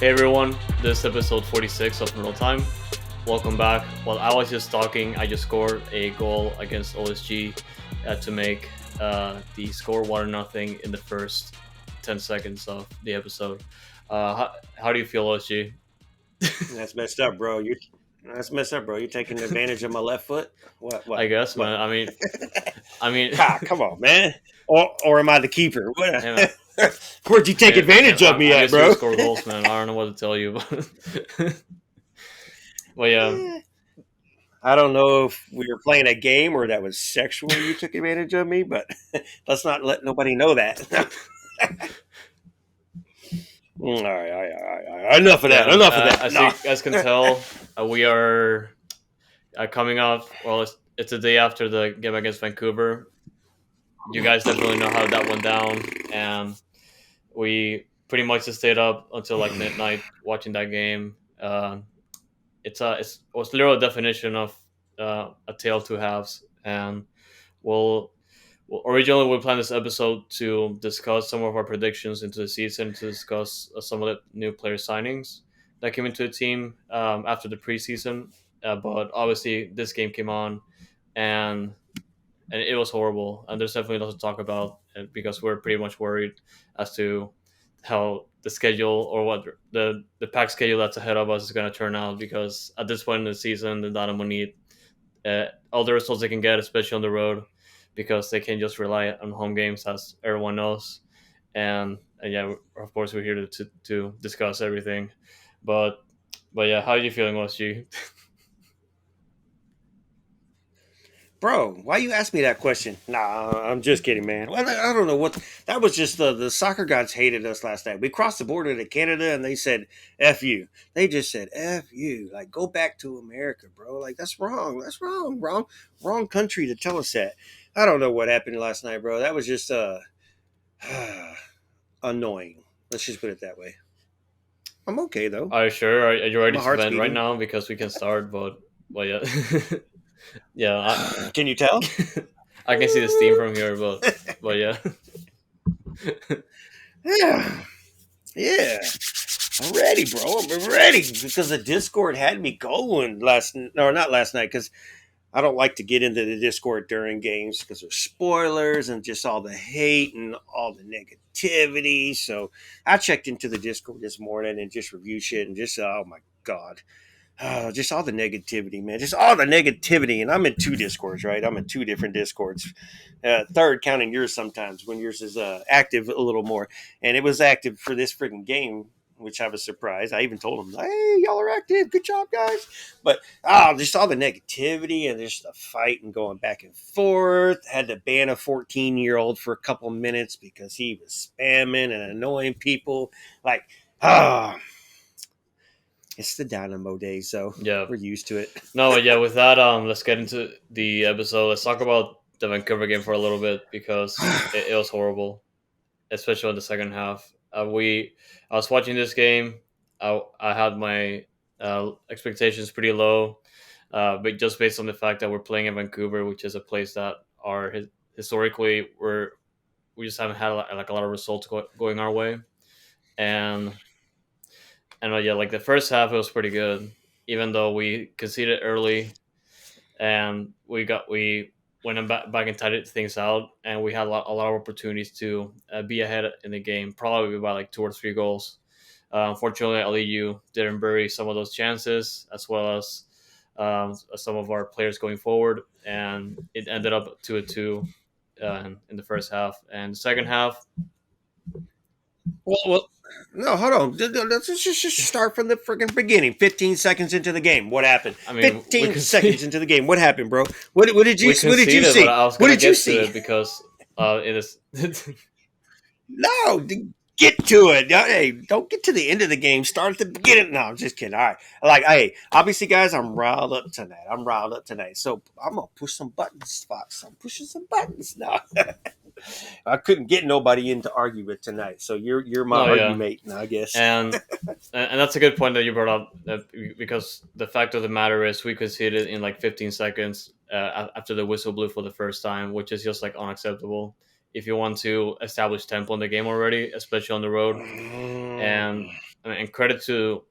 Hey everyone, this is episode 46 of Noodle Time. Welcome back. While I was just talking, I just scored a goal against OSG to make the score 1-0 in the first 10 seconds of the episode. How do you feel, OSG? That's messed up, bro. That's messed up, bro. You're taking advantage of my left foot. What? I What? guess, What? man. I mean, Come on, man. Or am I the keeper? hey, man. Where'd you take advantage of me I'm at, just here to bro? score goals, man. I don't know what to tell you, but yeah. I don't know if we were playing a game or that was sexual. You took advantage of me, but let's not let nobody know that. All right. Enough of that. Yeah, Enough of that. as No. you guys can tell, we are coming off. Well, it's the day after the game against Vancouver. You guys definitely know how that went down, and we pretty much just stayed up until like midnight watching that game. It was literal definition of a tale of two halves, and we'll originally we planned this episode to discuss some of our predictions into the season, to discuss some of the new player signings that came into the team after the preseason. But obviously, this game came on, and it was horrible. And there's definitely lots to talk about because we're pretty much worried as to how the schedule or what the pack schedule that's ahead of us is going to turn out. Because at this point in the season, the Dynamo need all the results they can get, especially on the road, because they can just rely on home games, as everyone knows. And yeah, of course, we're here to discuss everything. But yeah, how are you feeling, OSG? Bro, why you ask me that question? Nah, I'm just kidding, man. Well, I don't know what that was. Just the soccer gods hated us last night. We crossed the border to Canada, and they said "f you." They just said "f you." Like, go back to America, bro. Like, that's wrong. That's wrong country to tell us that. I don't know what happened last night, bro. That was just annoying. Let's just put it that way. I'm okay though. Are you sure? Are you ready My to heart's vent right beating. now? Because we can start, but yeah, yeah. Can you tell? I can see the steam from here, but yeah. Yeah, yeah. I'm ready, bro. I'm ready because the Discord had me going not last night, because I don't like to get into the Discord during games because there's spoilers and just all the hate and all the negativity. So I checked into the Discord this morning and just reviewed shit and just, oh my God. Just all the negativity, man. Just all the negativity. And I'm in two Discords, right? I'm in two different Discords. Third, counting yours sometimes when yours is active a little more. And it was active for this freaking game, which I was surprised. I even told them, hey, y'all are active. Good job, guys. But just all the negativity and just the fight and going back and forth. Had to ban a 14-year-old for a couple minutes because he was spamming and annoying people. Like, it's the Dynamo days, so Yeah. we're used to it. No, yeah. With that, let's get into the episode. Let's talk about the Vancouver game for a little bit because it was horrible, especially in the second half. I was watching this game. I had my expectations pretty low, but just based on the fact that we're playing in Vancouver, which is a place that are historically we just haven't had like a lot of results going our way, and yeah, like the first half it was pretty good, even though we conceded early and we went back and tightened things out, and we had a lot of opportunities to be ahead in the game, probably by like 2 or 3 goals. Unfortunately, LEU didn't bury some of those chances, as well as some of our players going forward, and it ended up 2-2 in the first half. And the second half, Well, no, hold on. Let's just start from the freaking beginning. 15 seconds into the game, what happened? I mean, 15 seconds into the game, what happened, bro? What did you we conceded, but see? I was What gonna did you get to see? it because it is. No, get to it. Hey, don't get to the end of the game. Start at the beginning. No, I'm just kidding. All right. Like, hey, obviously, guys, I'm riled up tonight. So I'm gonna push some buttons, Fox. I'm pushing some buttons now. I couldn't get nobody in to argue with tonight. So you're my No, yeah. argument, I guess. And that's a good point that you brought up, because the fact of the matter is we conceded in like 15 seconds after the whistle blew for the first time, which is just like unacceptable if you want to establish tempo in the game already, especially on the road. And and credit to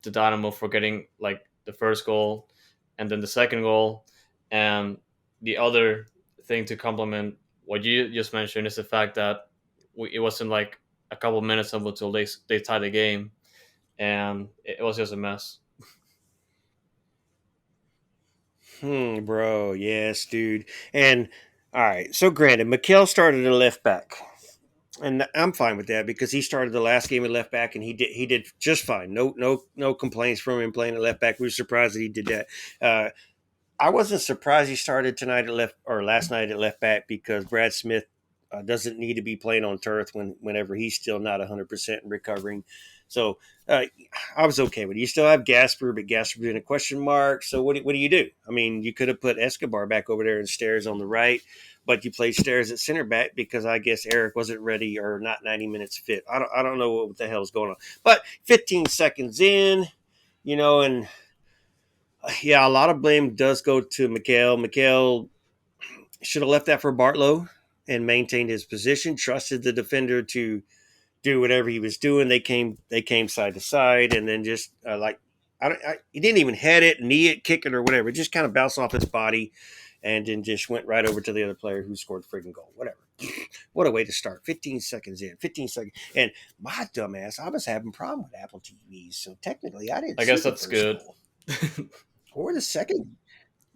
Dynamo for getting like the first goal and then the second goal. And the other thing to compliment what you just mentioned is the fact that it wasn't like a couple minutes up until they tied the game, and it was just a mess. Bro, yes, dude. And all right, so granted, Mikel started at left back, and I'm fine with that because he started the last game at left back, and he did just fine. No complaints from him playing at left back. We were surprised that he did that. I wasn't surprised he started tonight at left or last night at left back because Brad Smith doesn't need to be playing on turf whenever he's still not 100% recovering. So uh, I was okay with it. You still have Gasper, but Gasper's in a question mark. So what do you do? I mean, you could have put Escobar back over there and Stairs on the right, but you played Stairs at center back because I guess Eric wasn't ready or not 90 minutes fit. I don't know what the hell's going on. But 15 seconds in, and yeah, a lot of blame does go to Mikel. Mikel should have left that for Bartlow and maintained his position, trusted the defender to do whatever he was doing. They came side to side, and then just he didn't even head it, knee it, kick it, or whatever. It just kind of bounced off his body, and then just went right over to the other player who scored the freaking goal. Whatever. What a way to start. 15 seconds in. 15 seconds. And my dumbass, I was having a problem with Apple TVs, so technically I didn't I see guess the that's first good. goal or the second.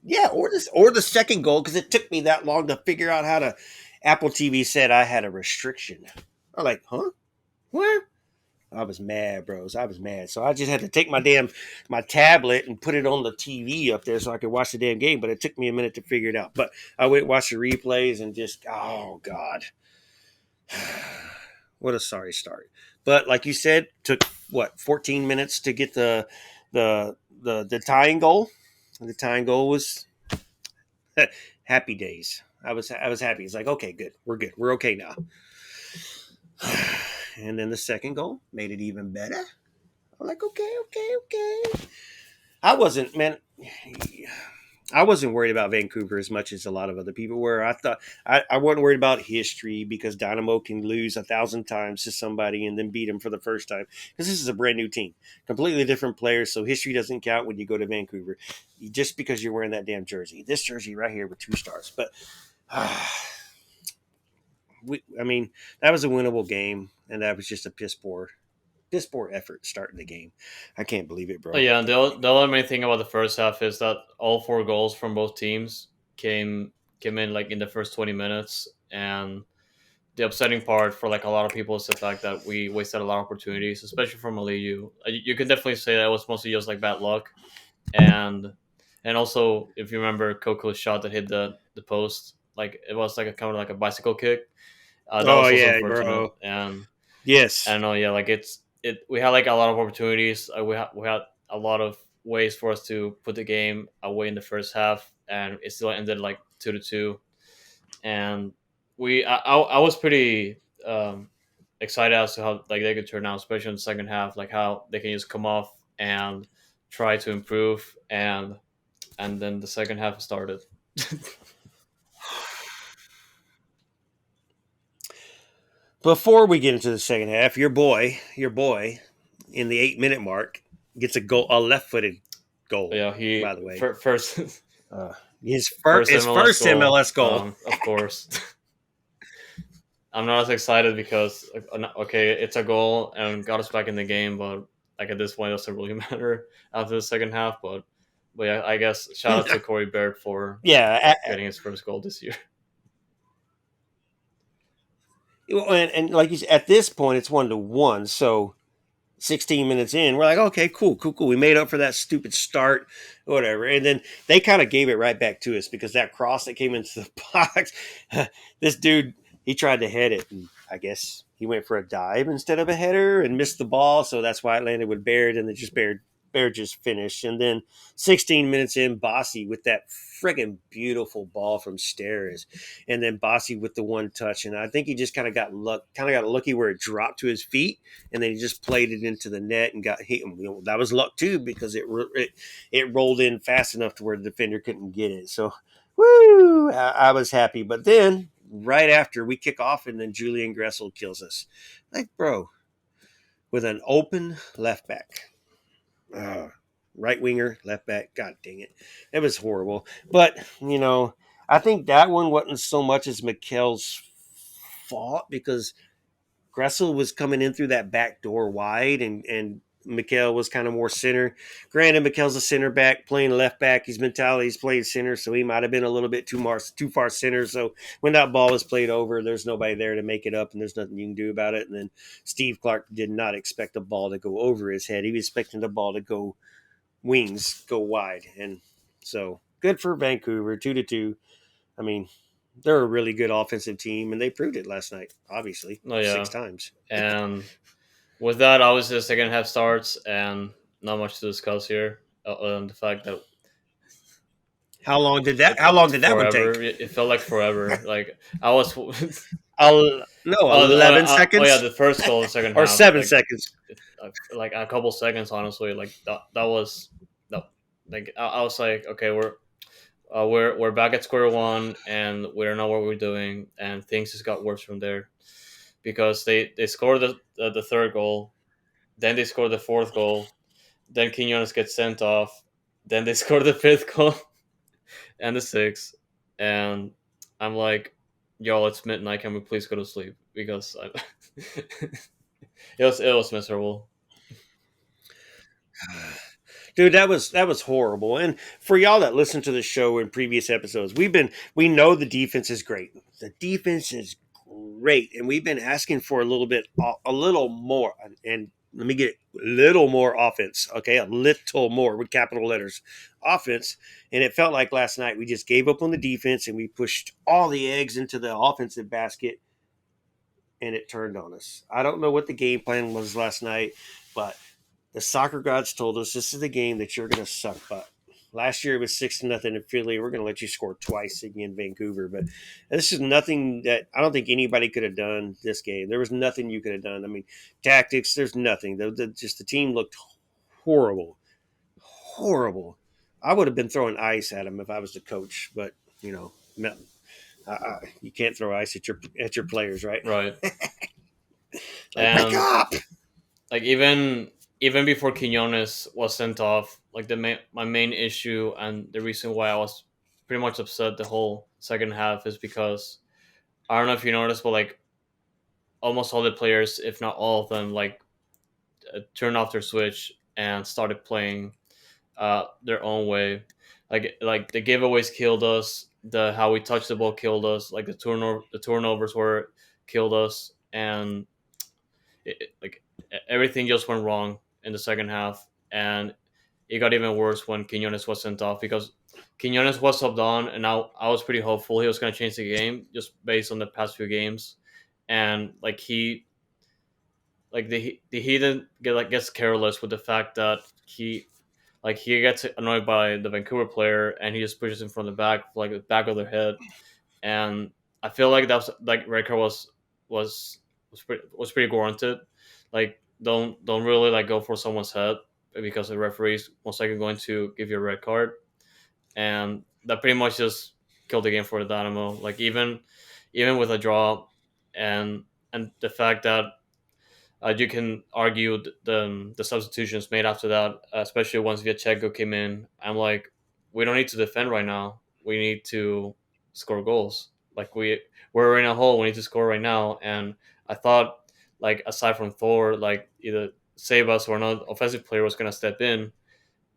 Yeah, or the second goal because it took me that long to figure out how to. Apple TV said I had a restriction. I'm like, huh? What? I was mad, bros. I was mad. So I just had to take my tablet and put it on the TV up there so I could watch the damn game. But it took me a minute to figure it out. But I went and watched the replays and just, oh god, what a sorry start. But like you said, took what 14 minutes to get the tying goal. The tying goal was happy days. I was happy. It's like, okay, good. We're good. We're okay now. And then the second goal made it even better. I'm like, okay. I wasn't, man. I wasn't worried about Vancouver as much as a lot of other people were. I thought I wasn't worried about history because Dynamo can lose 1,000 times to somebody and then beat them for the first time because this is a brand new team, completely different players. So history doesn't count when you go to Vancouver, just because you're wearing that damn jersey. This jersey right here with 2 stars, but. I mean, that was a winnable game, and that was just a piss poor effort starting the game. I can't believe it, Oh, bro. yeah, and the other main thing about the first half is that all four goals from both teams came in like in the first 20 minutes, and the upsetting part for like a lot of people is the fact that we wasted a lot of opportunities, especially from Aliyu. You can definitely say that it was mostly just like bad luck, and also if you remember Coco's shot that hit the post, like it was like a kind of like a bicycle kick. That Oh was also yeah, unfortunate, bro. and I Yes. don't know. Yeah, like we had like a lot of opportunities. We had a lot of ways for us to put the game away in the first half, and it still ended like 2-2. And I was pretty excited as to how like they could turn out, especially in the second half, like how they can just come off and try to improve, and then the second half started. Before we get into the second half, your boy, in the 8 minute mark gets a left-footed But goal. yeah, By the way, first uh, his first first his MLS first goal, MLS goal. of course. I'm not as excited because okay, it's a goal and got us back in the game, but like at this point, it doesn't really matter after the second half. But yeah, I guess shout out to Corey Baird for Yeah, getting his first goal this year. and like you said, at this point, it's 1-1. So 16 minutes in, we're like, okay, cool. We made up for that stupid start, whatever. And then they kind of gave it right back to us because that cross that came into the box, this dude, he tried to head it. And I guess he went for a dive instead of a header and missed the ball. So that's why it landed with Baird, and then just Baird just finished. And then 16 minutes in, Bossy with that friggin' beautiful ball from Stairs, and then Bossy with the one touch. And I think he just kind of got lucky where it dropped to his feet, and then he just played it into the net and got hit. That was luck too because it rolled in fast enough to where the defender couldn't get it. So, woo! I was happy. But then right after we kick off, and then Julian Gressel kills us. Like, bro, with an open left back. Uh, right winger, left back. God dang it. It was horrible. But, I think that one wasn't so much as Mikel's fault because Gressel was coming in through that back door wide, and Mikel was kind of more center. Granted, Mikel's a center back playing left back. His mentality is playing center, so he might have been a little bit too far center. So when that ball is played over, there's nobody there to make it up, and there's nothing you can do about it. And then Steve Clark did not expect the ball to go over his head. He was expecting the ball to go wings, go wide, and so good for Vancouver, 2-2. I mean, they're a really good offensive team, and they proved it last night, obviously, Oh six yeah, times. and with that, obviously the second half starts, and not much to discuss here. Other than the fact that How long did that one forever. take? It felt like forever. Like I was. No, 11 Oh yeah, seconds the first goal, the second or half, 7 seconds. like a couple seconds, honestly. Like that was no, like I was like, okay, we're back at square one, and we don't know what we're doing, and things just got worse from there because they scored the third goal, then they scored the fourth goal, then Quinones gets sent off, then they scored the fifth goal and the sixth, and I'm like, yo, it's midnight. Can we please go to sleep? Because it was miserable. Dude, that was horrible. And for y'all that listen to the show in previous episodes, we know the defense is great. The defense is great, and we've been asking for a little more. And let me get a little more offense, okay? A little more with capital letters, offense. And it felt like last night we just gave up on the defense and we pushed all the eggs into the offensive basket, and it turned on us. I don't know what the game plan was last night, but the soccer gods told us this is the game that you're going to suck butt. Last year it was 6-0 in Philly. We're going to let you score twice in Vancouver, but this is nothing that I don't think anybody could have done this game. There was nothing you could have done. I mean, tactics. There's nothing. Just the team looked horrible, horrible. I would have been throwing ice at them if I was the coach, but no, you can't throw ice at your players, right? Right. Like, wake And up! like even before Quinones was sent off, like my main issue and the reason why I was pretty much upset the whole second half is because I don't know if you noticed, but like almost all the players, if not all of them, like turned off their switch and started playing their own way. Like the giveaways killed us. The how we touched the ball killed us. Like the turnovers were killed us, and like everything just went wrong in the second half, and it got even worse when Quinones was sent off because Quinones was subbed on, and I was pretty hopeful he was going to change the game just based on the past few games, and like the he didn't gets careless with the fact that he gets annoyed by the Vancouver player and he just pushes him from the back, like the back of their head. And I feel like that's like red card was was pretty warranted. Like don't really like go for someone's head because the referee's most likely going to give you a red card, and that pretty much just killed the game for the Dynamo. Like even with a draw, and the fact that you can argue the substitutions made after that, especially once Viachenko came in. I'm like, we don't need to defend right now. We need to score goals. Like we're in a hole. We need to score right now. And I thought, like aside from Thor, like either Sebas or another offensive player was gonna step in,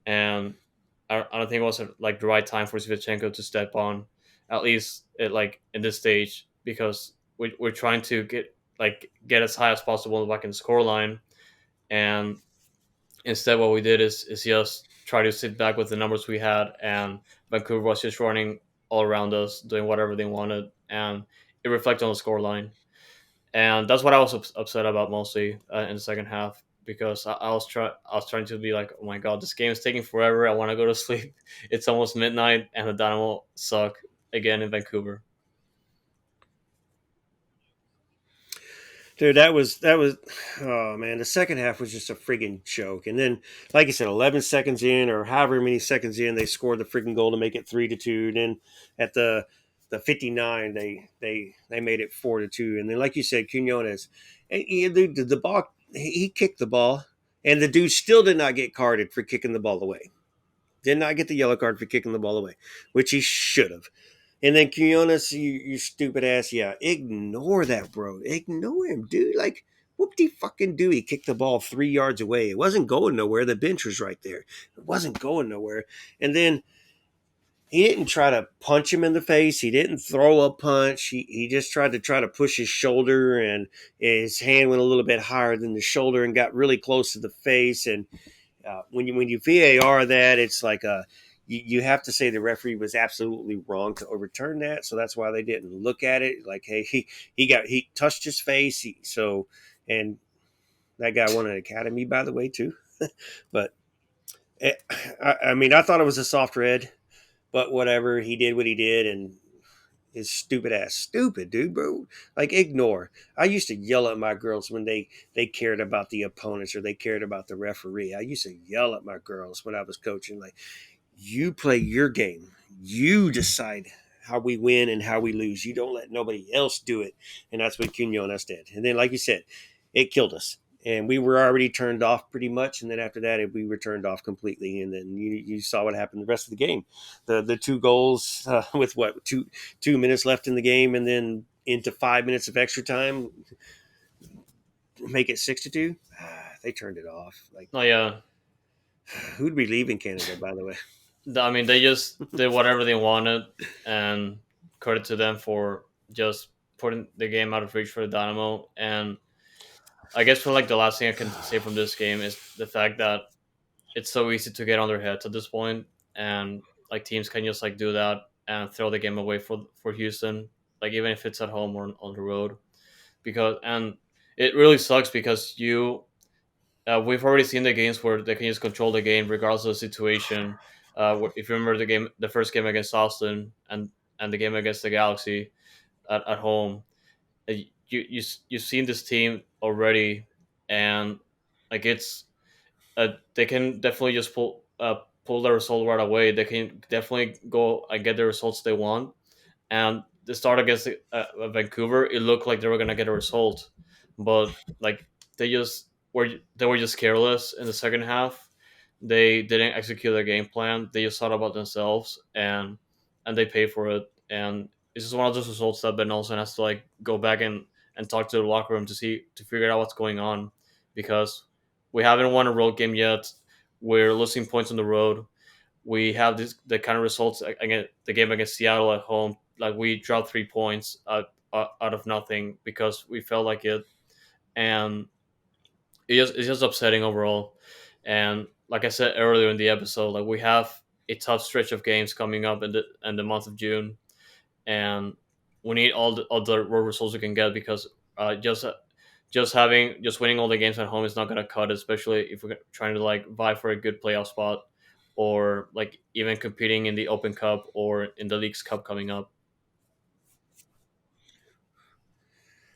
and I don't think it was like the right time for Svitchenko to step on, at least like in this stage, because we're trying to get as high as possible back in the score line, and instead what we did is just try to sit back with the numbers we had, and Vancouver was just running all around us, doing whatever they wanted, and it reflected on the score line, and that's what I was upset about mostly in the second half because I was trying to be like, oh my god, this game is taking forever. I want to go to sleep. It's almost midnight, and the Dynamo suck again in Vancouver. Dude, that was oh man, the second half was just a friggin' joke. And then, like I said, 11 seconds in or however many seconds in, they scored the friggin' goal to make it 3-2. Then at the 59, they made it 4-2. And then, like you said, Quinones, and the ball. he kicked the ball, and the dude still did not get carded for kicking the ball away. Did not get the yellow card for kicking the ball away, which he should have. And then Quinones, you stupid ass, yeah, ignore that, bro. Ignore him, dude. Like, whoop de fucking do. He kicked the ball 3 yards away. It wasn't going nowhere. The bench was right there. It wasn't going nowhere. And then he didn't try to punch him in the face. He didn't throw a punch. He just tried to push his shoulder, and his hand went a little bit higher than the shoulder and got really close to the face. And when you VAR that, it's like you have to say the referee was absolutely wrong to overturn that. So that's why they didn't look at it. Like, hey, he touched his face. And that guy won an academy, by the way, too. But I mean, I thought it was a soft red, but whatever. He did what he did, and his stupid ass, stupid dude, bro. Like, ignore. I used to yell at my girls when they cared about the opponents or they cared about the referee. I used to yell at my girls when I was coaching, like, you play your game. You decide how we win and how we lose. You don't let nobody else do it. And that's what Quinones did. And then, like you said, it killed us. And we were already turned off pretty much. And then after that, we were turned off completely. And then you saw what happened the rest of the game. The two goals with what, 2 minutes left in the game, and then into 5 minutes of extra time, make it 6-2. They turned it off. Like, Oh yeah, who'd we leave in Canada, by the way? I mean they just did whatever they wanted, and credit to them for just putting the game out of reach for the Dynamo. And I guess for like the last thing I can say from this game is the fact that it's so easy to get on their heads at this point, and like teams can just like do that and throw the game away for Houston, like even if it's at home or on the road. Because and it really sucks because we've already seen the games where they can just control the game regardless of the situation. If you remember the first game against Austin, and the game against the Galaxy at home, you've seen this team already, and like they can definitely just pull the result right away. They can definitely go and get the results they want. And the start against Vancouver, it looked like they were gonna get a result, but like they were just careless in the second half. They didn't execute their game plan. They just thought about themselves, and they pay for it. And it's just one of those results that Ben Olsen has to like go back and talk to the locker room to figure out what's going on, because we haven't won a road game yet. We're losing points on the road. We have the kind of results against the game against Seattle at home. Like we dropped 3 points out of nothing because we felt like it, and it's just upsetting overall. And like I said earlier in the episode, like we have a tough stretch of games coming up in the month of June, and we need all the road results we can get, because just winning all the games at home is not going to cut it, especially if we're trying to like vie for a good playoff spot, or like even competing in the Open Cup or in the League's Cup coming up.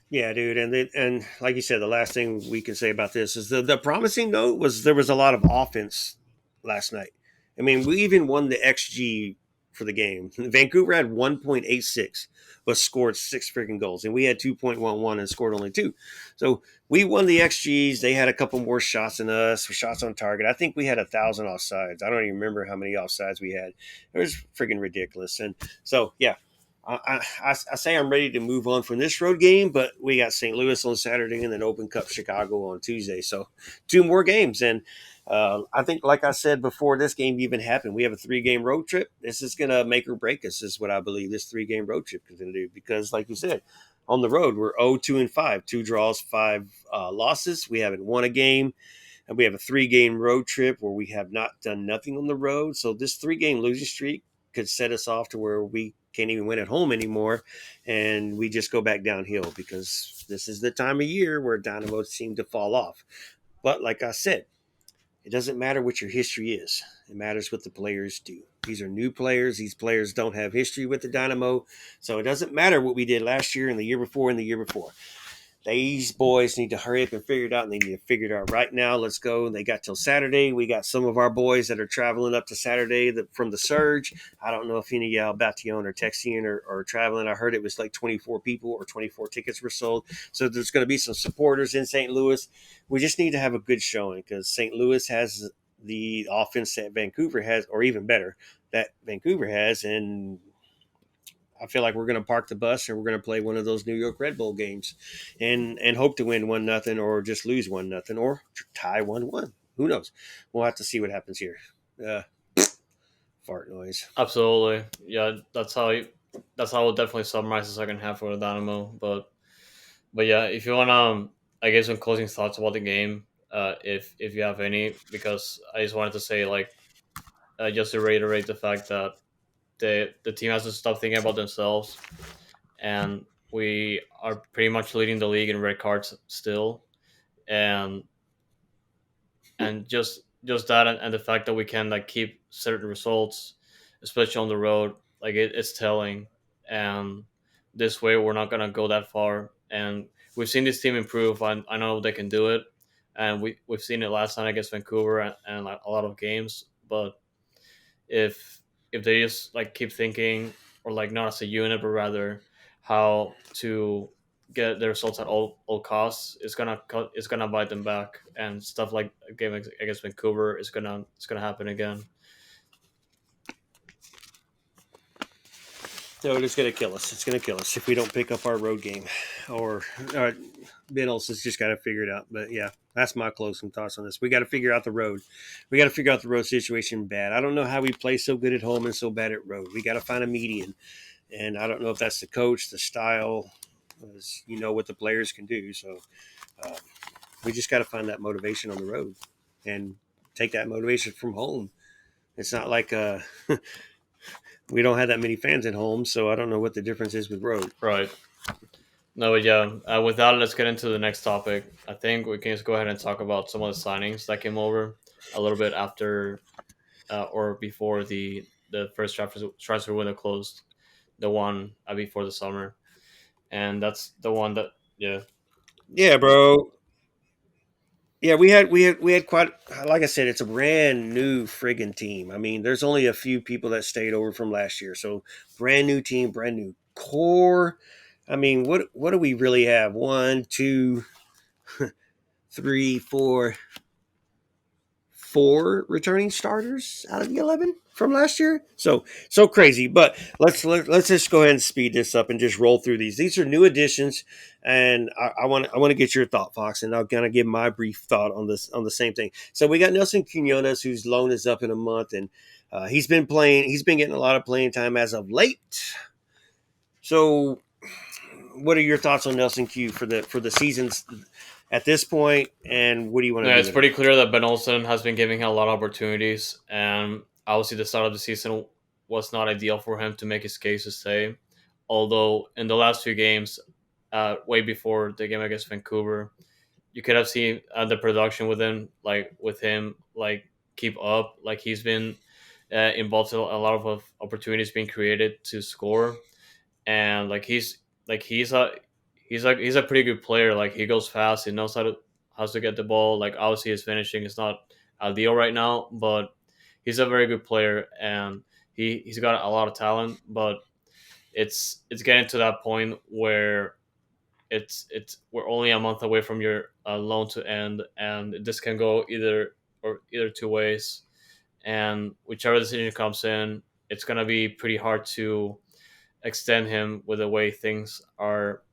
Yeah, dude, and like you said, the last thing we can say about this is the promising note was there was a lot of offense last night. I mean, we even won the XG for the game. Vancouver had 1.86, but scored six freaking goals, and we had 2.11 and scored only two. So we won the XGs. They had a couple more shots than us, shots on target. I think we had 1,000 offsides. I don't even remember how many offsides we had. It was freaking ridiculous. And so, yeah, I say I'm ready to move on from this road game, but we got St. Louis on Saturday and then Open Cup Chicago on Tuesday. So two more games. And I think, like I said before this game even happened, we have a 3-game road trip. This is going to make or break us, is what I believe this 3-game road trip is going to do. Because, like you said, on the road, we're 0-2-5, 2 draws, 5 losses. We haven't won a game. And we have a 3-game road trip where we have not done nothing on the road. So this 3-game losing streak could set us off to where we can't even win at home anymore, and we just go back downhill, because this is the time of year where Dynamos seem to fall off. But like I said, it doesn't matter what your history is. It matters what the players do. These are new players. These players don't have history with the Dynamo, so it doesn't matter what we did last year and the year before and the year before. These boys need to hurry up and figure it out, and they need to figure it out right now. Let's go. They got till Saturday. We got some of our boys that are traveling up to Saturday from the Surge. I don't know if any of y'all about to own or texting or traveling. I heard it was like 24 people or 24 tickets were sold. So there's going to be some supporters in St. Louis. We just need to have a good showing because St. Louis has the offense that Vancouver has, or even better, that Vancouver has, and I feel like we're going to park the bus and we're going to play one of those New York Red Bull games, and hope to win 1-0 or just lose 1-0 or tie 1-1. Who knows? We'll have to see what happens here. Uh, Fart noise. Absolutely, yeah. That's how I would definitely summarize the second half for the Dynamo. But yeah, if you want I guess some closing thoughts about the game, if you have any, because I just wanted to say like just to reiterate the fact that the team has to stop thinking about themselves, and we are pretty much leading the league in red cards still, and just that, and the fact that we can like keep certain results, especially on the road, like it's telling. And this way we're not gonna go that far, and we've seen this team improve. I know they can do it, and we've seen it last night against Vancouver, and like a lot of games. But if they just like keep thinking, or like not as a unit but rather how to get the results at all costs, it's gonna bite them back, and stuff like a game against Vancouver is gonna happen again. No, it's going to kill us. It's going to kill us if we don't pick up our road game. Or Ben else has just got to figure it out. But yeah, that's my closing thoughts on this. We got to figure out the road. We got to figure out the road situation bad. I don't know how we play so good at home and so bad at road. We got to find a median. And I don't know if that's the coach, the style, as you know what the players can do. So uh, we just got to find that motivation on the road and take that motivation from home. It's not like we don't have that many fans at home, so I don't know what the difference is with road. Right. No, but yeah. With that, let's get into the next topic. I think we can just go ahead and talk about some of the signings that came over a little bit after or before the first transfer window closed, the one before the summer, and that's the one that yeah. Yeah, bro. Yeah, we had quite, like I said, it's a brand new friggin' team. I mean, there's only a few people that stayed over from last year, so brand new team, brand new core. I mean, what do we really have? One, two, three, four returning starters out of the 11 from last year. So crazy. But let's just go ahead and speed this up and just roll through these. These are new additions, and I want to get your thought, Fox, and I'll kind of give my brief thought on this on the same thing. So we got Nelson Quinones, whose loan is up in a month, and he's been playing. He's been getting a lot of playing time as of late. So what are your thoughts on Nelson Q for the seasons at this point, and what do you want to Yeah, do it's with him? pretty clear that Ben Olsen has been giving him a lot of opportunities, and obviously the start of the season was not ideal for him to make his case to stay. Although in the last few games, way before the game against Vancouver, you could have seen the production with him like keep up. Like he's been involved in a lot of opportunities being created to score, and he's a pretty good player. Like he goes fast. He knows how to get the ball. Like obviously his finishing is not ideal right now, but he's a very good player, and he's got a lot of talent. But it's getting to that point where it's we're only a month away from your loan to end, and this can go either two ways. And whichever decision comes in, it's gonna be pretty hard to extend him with the way things are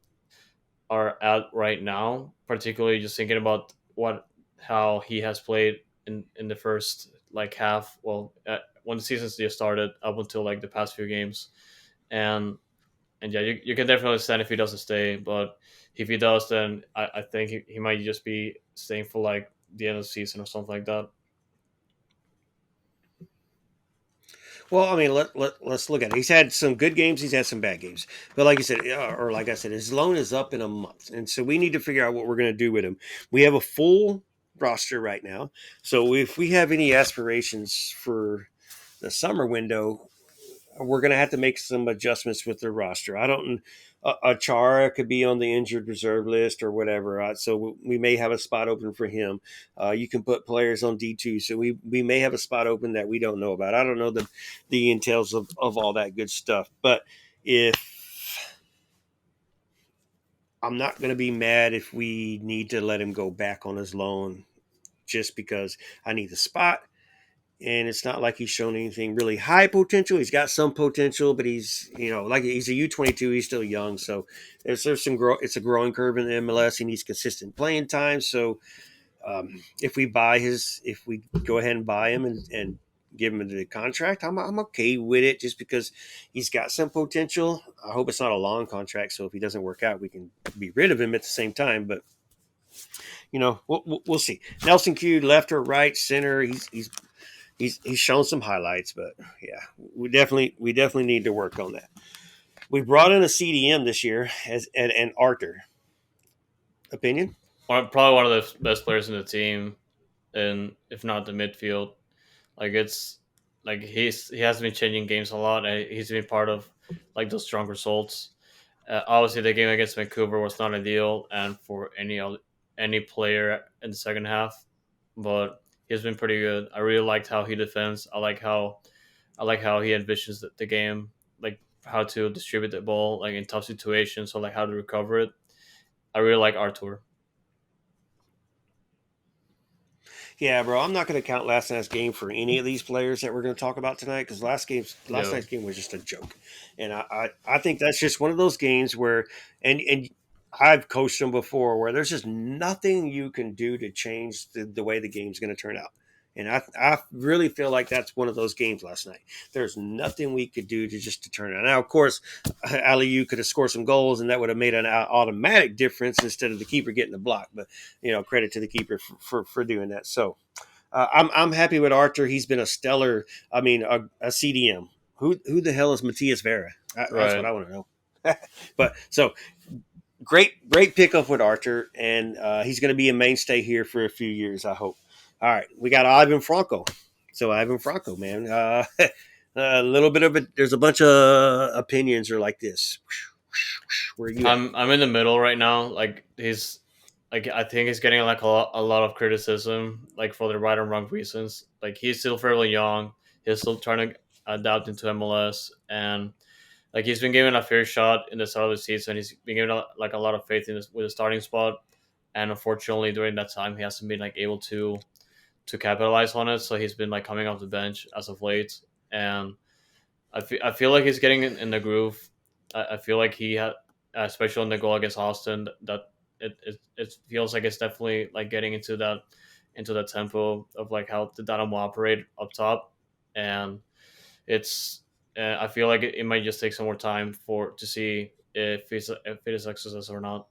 at right now. Particularly just thinking about what how he has played in the first like half. Well, when the season's just started up until like the past few games, and yeah, you can definitely understand if he doesn't stay. But if he does, then I think he might just be staying for like the end of the season or something like that. Well, I mean, let's look at it. He's had some good games. He's had some bad games. But like you said, or like I said, his loan is up in a month. And so we need to figure out what we're going to do with him. We have a full roster right now. So if we have any aspirations for the summer window, we're going to have to make some adjustments with the roster. I don't. Achara could be on the injured reserve list or whatever, so we may have a spot open for him. You can put players on D2, so we may have a spot open that we don't know about. I don't know the entails of all that good stuff, but if I'm not going to be mad if we need to let him go back on his loan just because I need the spot. And it's not like he's shown anything really high potential. He's got some potential, but he's, like he's a U22. He's still young. So there's some it's a growing curve in the MLS. He needs consistent playing time. So if we go ahead and buy him and give him the contract, I'm okay with it just because he's got some potential. I hope it's not a long contract. So if he doesn't work out, we can be rid of him at the same time. But we'll see. Nelson Q, left or right, center. He's shown some highlights, but yeah, we definitely need to work on that. We brought in a CDM this year as and Arthur. Opinion? Probably one of the best players in the team, and if not the midfield. Like it's like he has been changing games a lot. And he's been part of like those strong results. Obviously, the game against Vancouver was not ideal, and for any player in the second half, but he's been pretty good. I really liked how he defends. I like how he envisions the game, like how to distribute the ball, like in tough situations, or like how to recover it. I really like Artur. Yeah, bro. I'm not going to count last night's game for any of these players that we're going to talk about tonight because last Yeah, night's game was just a joke, and I think that's just one of those games where and I've coached them before where there's just nothing you can do to change the way the game's going to turn out. And I really feel like that's one of those games last night. There's nothing we could do to turn it out. Now, of course, Ali, could have scored some goals, and that would have made an automatic difference instead of the keeper getting the block. But credit to the keeper for doing that. So I'm happy with Archer. He's been a stellar. I mean, a CDM. Who the hell is Matias Vera? That's what right. I want to know. But so great pickup with Archer, and he's going to be a mainstay here for a few years, I hope. All right, we got Ivan Franco. So Ivan Franco, man, a little bit of it. There's a bunch of opinions are like this. Where are you at? I'm in the middle right now. Like he's like I think he's getting like a lot of criticism, like for the right and wrong reasons. Like he's still fairly young. He's still trying to adapt into MLS, and like he's been given a fair shot in the start of the season. He's been given like a lot of faith in with the starting spot, and unfortunately during that time he hasn't been like able to capitalize on it. So he's been like coming off the bench as of late, and I feel like he's getting in the groove. I feel like he had, especially on the goal against Austin, that it feels like it's definitely like getting into that tempo of like how the Dynamo operate up top, and it's I feel like it might just take some more time to see if it is success or not.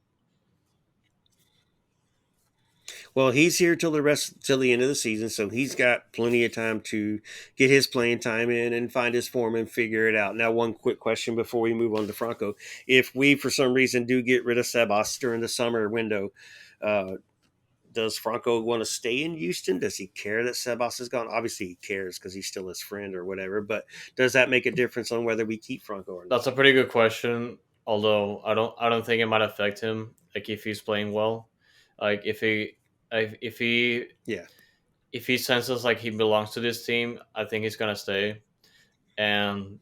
Well, he's here till the end of the season, so he's got plenty of time to get his playing time in and find his form and figure it out. Now, one quick question before we move on to Franco: if we, for some reason, do get rid of Sebas during the summer window, uh, does Franco want to stay in Houston? Does he care that Sebas is gone? Obviously, he cares because he's still his friend or whatever. But does that make a difference on whether we keep Franco or not? That's a pretty good question. Although I don't think it might affect him. Like if he's playing well, like if he Yeah. if he senses like he belongs to this team, I think he's gonna stay. And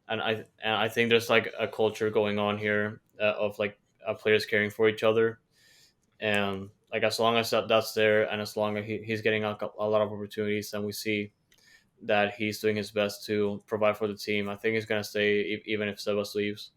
and I think there's like a culture going on here of like players caring for each other, and like as long as that's there, and as long as he's getting a lot of opportunities, and we see that he's doing his best to provide for the team, I think he's gonna stay even if Sebas leaves.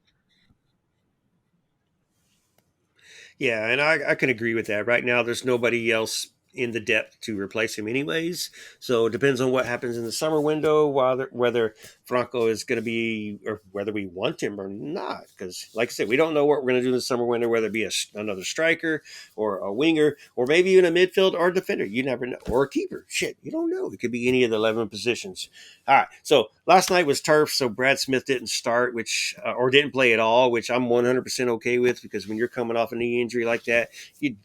Yeah, and I can agree with that. Right now, there's nobody else in the depth to replace him, anyways. So it depends on what happens in the summer window, whether Franco is going to be, or whether we want him or not. Because, like I said, we don't know what we're going to do in the summer window, whether it be another striker or a winger, or maybe even a midfield or a defender. You never know, or a keeper. Shit, you don't know. It could be any of the 11 positions. All right. So last night was turf, so Brad Smith didn't start, which or didn't play at all, which I'm 100% okay with because when you're coming off a knee injury like that,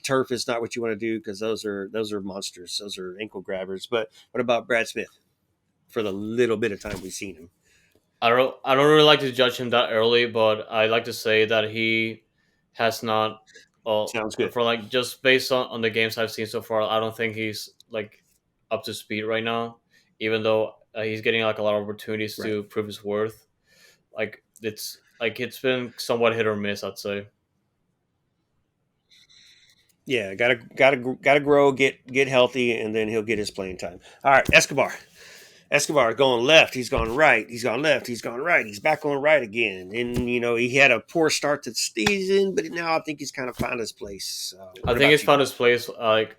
turf is not what you want to do because those are monsters, those are ankle grabbers. But what about Brad Smith? For the little bit of time we've seen him, I don't really like to judge him that early, but I like to say that he has not. Well, Sounds good. for like just based on the games I've seen so far, I don't think he's like up to speed right now. Even though he's getting like a lot of opportunities Right. to prove his worth, it's been somewhat hit or miss, I'd say. Yeah, gotta grow, get healthy, and then he'll get his playing time. All right, Escobar. Escobar going left. He's gone right. He's gone left. He's gone right. He's back on right again. And he had a poor start to the season, but now I think he's kind of found his place. I What think about he's you? found his place like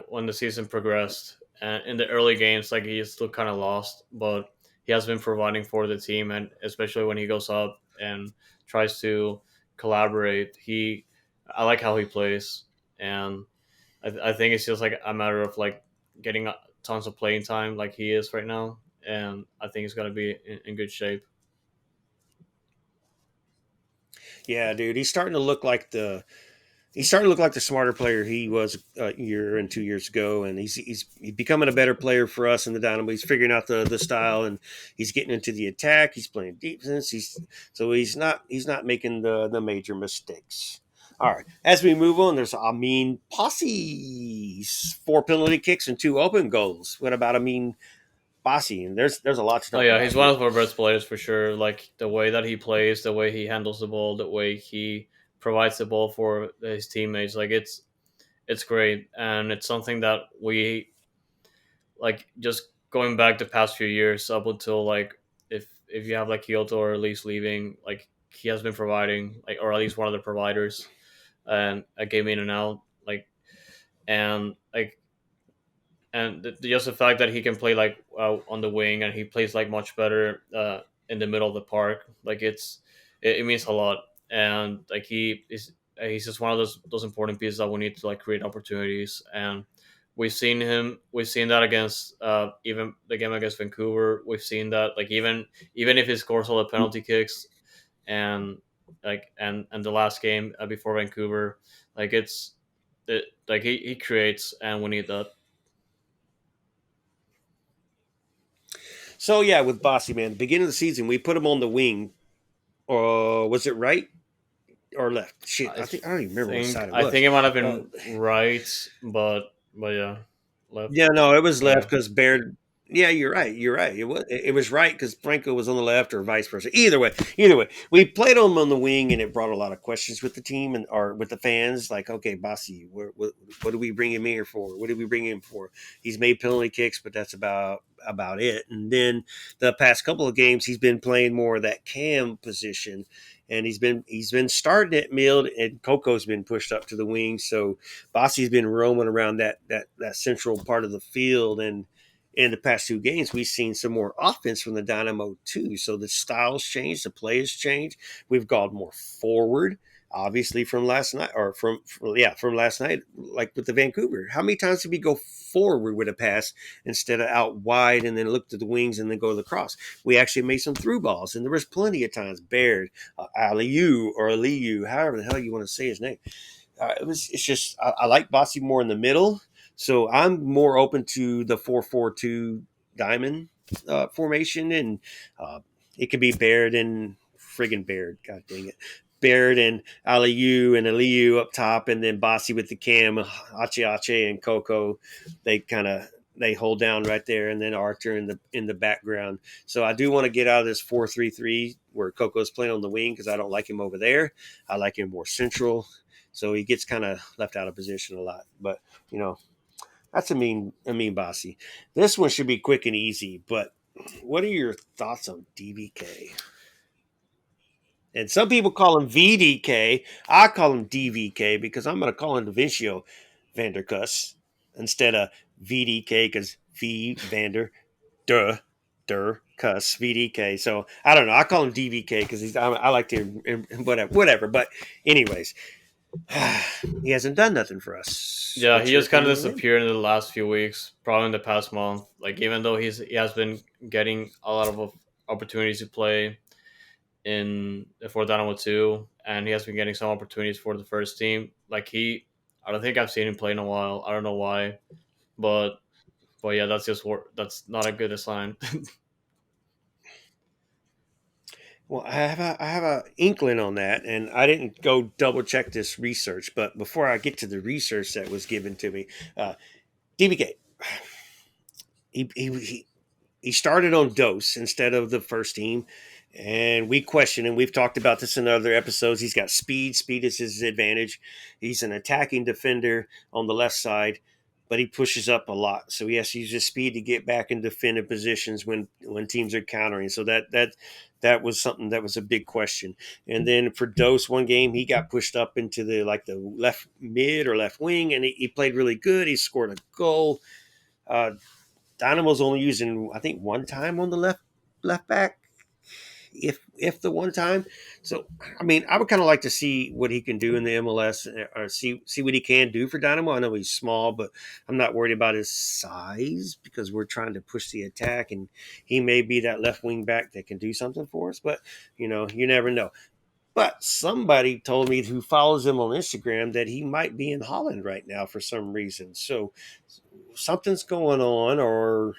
when the season progressed and in the early games like he's still kind of lost, but he has been providing for the team, and especially when he goes up and tries to collaborate, he I like how he plays, and I think it's just like a matter of like getting tons of playing time like he is right now, and I think he's gonna be in good shape. Yeah, dude, he's starting to look like the smarter player he was a year and 2 years ago, and he's becoming a better player for us in the Dynamo. He's figuring out the style, and he's getting into the attack. He's playing defense. He's not making the major mistakes. All right, as we move on, there's Amin Posse, 4 penalty kicks and 2 open goals. What about Amin Posse? And there's a lot to Oh talk yeah, about he's one here. of our best players for sure. Like the way that he plays, the way he handles the ball, the way he provides the ball for his teammates. Like it's great, and it's something that we like just going back the past few years up until like if you have like Kyoto or at least leaving, like he has been providing like or at least one of the providers and a game in and out like and like and just the fact that he can play like on the wing and he plays like much better in the middle of the park, like it means a lot, and like he's just one of those important pieces that we need to like create opportunities, and we've seen that against even the game against Vancouver. We've seen that like even if he scores all the penalty kicks and and the last game before Vancouver, like like he creates and we need that. So yeah, with Bossy man, the beginning of the season, we put him on the wing. Or was it right or left? Shit, I I don't even remember what side it I was. think it might have Uh, been right, but yeah, left. yeah, no, it was Oh left yeah, because Baird. Yeah, you're right. You're right. It was right because Franco was on the left, or vice versa. Either way, we played him on the wing, and it brought a lot of questions with the team and or with the fans. Like, okay, Bossy, what do we bring him here for? What did we bring him for? He's made penalty kicks, but that's about it. And then the past couple of games, he's been playing more of that cam position, and he's been starting at mid, and Coco's been pushed up to the wing. So Bossy's been roaming around that central part of the field, and in the past 2 games, we've seen some more offense from the Dynamo too. So the styles changed, the play has changed. We've gone more forward, obviously from last night, or from last night, like with the Vancouver. How many times did we go forward with a pass instead of out wide and then look to the wings and then go to the cross? We actually made some through balls, and there was plenty of times Baird, Aliu or Aliu, however the hell you want to say his name. It's just I like Bossy more in the middle, so I'm more open to the 4-4-2 diamond formation, and uh, it could be Baird and friggin' Baird. God dang it. Baird and Aliu up top, and then Bossy with the cam, Ache and Coco. They kind of they hold down right there, and then Arthur in the background. So I do want to get out of this 4-3-3 where Coco's playing on the wing because I don't like him over there. I like him more central, so he gets kind of left out of position a lot. But you know, that's a mean Bossy. This one should be quick and easy. But what are your thoughts on DVK? And some people call him VDK. I call him DVK because I'm going to call him Vincio Vanderkuss instead of VDK because V Vander Duh Cuss VDK. So I don't know. I call him DVK because I like to whatever. But anyways, he hasn't done nothing for us. yeah. What's He your just kind of opinion on him? disappeared in the last few weeks, probably in the past month. Like even though he has been getting a lot of opportunities to play in for Dynamo 2, and he has been getting some opportunities for the first team. Like I don't think I've seen him play in a while. I don't know why, but yeah, that's not a good sign. Well, I have a inkling on that, and I didn't go double check this research. But before I get to the research that was given to me, DBK, he he started on Dose instead of the first team. And we question, and we've talked about this in other episodes. He's got speed. Speed is his advantage. He's an attacking defender on the left side, but he pushes up a lot. So he has to use his speed to get back in defended positions when teams are countering. So that was something that was a big question. And then for Dose, one game he got pushed up into the left mid or left wing, and he played really good. He scored a goal. Uh, Dynamo's only using, I think, one time on the left back, if the one time. So, I mean, I would kind of like to see what he can do in the MLS, or see what he can do for Dynamo. I know he's small, but I'm not worried about his size because we're trying to push the attack, and he may be that left wing back that can do something for us. But you never know. But somebody told me who follows him on Instagram that he might be in Holland right now for some reason. So something's going on, or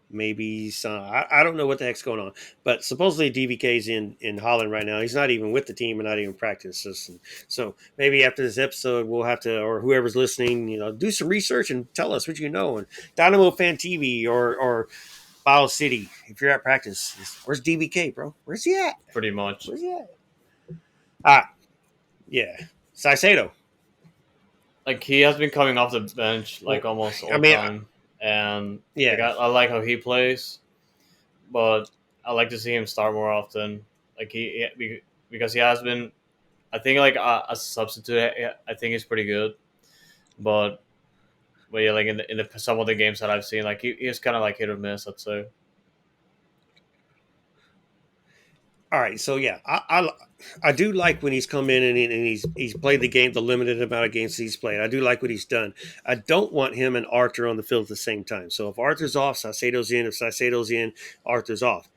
maybe some. I don't know what the heck's going on, but supposedly DVK's in Holland right now. He's not even with the team and not even practices. And so maybe after this episode, we'll have to, or whoever's listening, do some research and tell us what you know. And Dynamo Fan TV or Bio City, if you're at practice, where's DVK, bro? Where's he at? pretty much. Where's he at? Ah, yeah, Saicedo. Like he has been coming off the bench Well, like almost I all the mean, time, and like yeah. I like how he plays, but I like to see him start more often. Like because he has been, I think like as a substitute, I think he's pretty good, but yeah, like in the some of the games that I've seen, like he's kind of like hit or miss. I'd say. All right, so yeah, I do like when he's come in and he's played the game, the limited amount of games he's played. I do like what he's done. I don't want him and Arthur on the field at the same time. So if Arthur's off, Saicedo's in. If Saicedo's in, Arthur's off.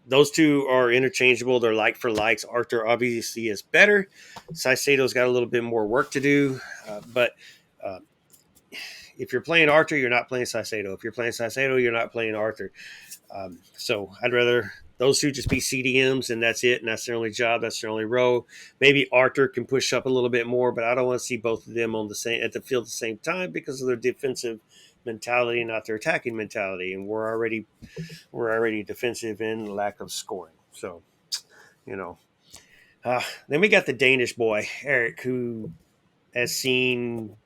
Those two are interchangeable. They're like for likes. Arthur obviously is better. Saicedo's got a little bit more work to do, but uh, if you're playing Arthur, you're not playing Saicedo. If you're playing Saicedo, you're not playing Arthur. So I'd rather those two just be CDMs and that's it. And that's their only job. That's their only role. Maybe Arthur can push up a little bit more, but I don't want to see both of them on the same at the field at the same time because of their defensive mentality, not their attacking mentality. And we're already defensive in lack of scoring. So, you know. Then we got the Danish boy, Eric, who has seen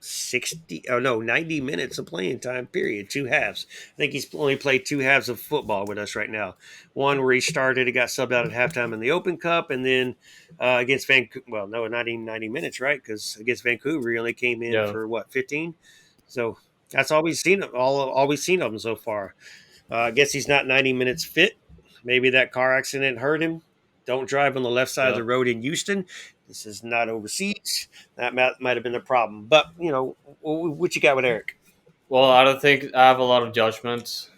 90 minutes of playing time, period, two halves. I think he's only played two halves of football with us right now. One where he started, he got subbed out at halftime in the Open Cup, and then against Vancouver, well, no, not even 90 minutes, right? Because against Vancouver, he only came in Yeah. for, 15? So that's all we've seen, all we've seen of him so far. I guess he's not 90 minutes fit. Maybe that car accident hurt him. Don't drive on the left side of Yeah. the road in Houston. This is not overseas. That might have been the problem. But, what you got with Eric? Well, I don't think I have a lot of judgment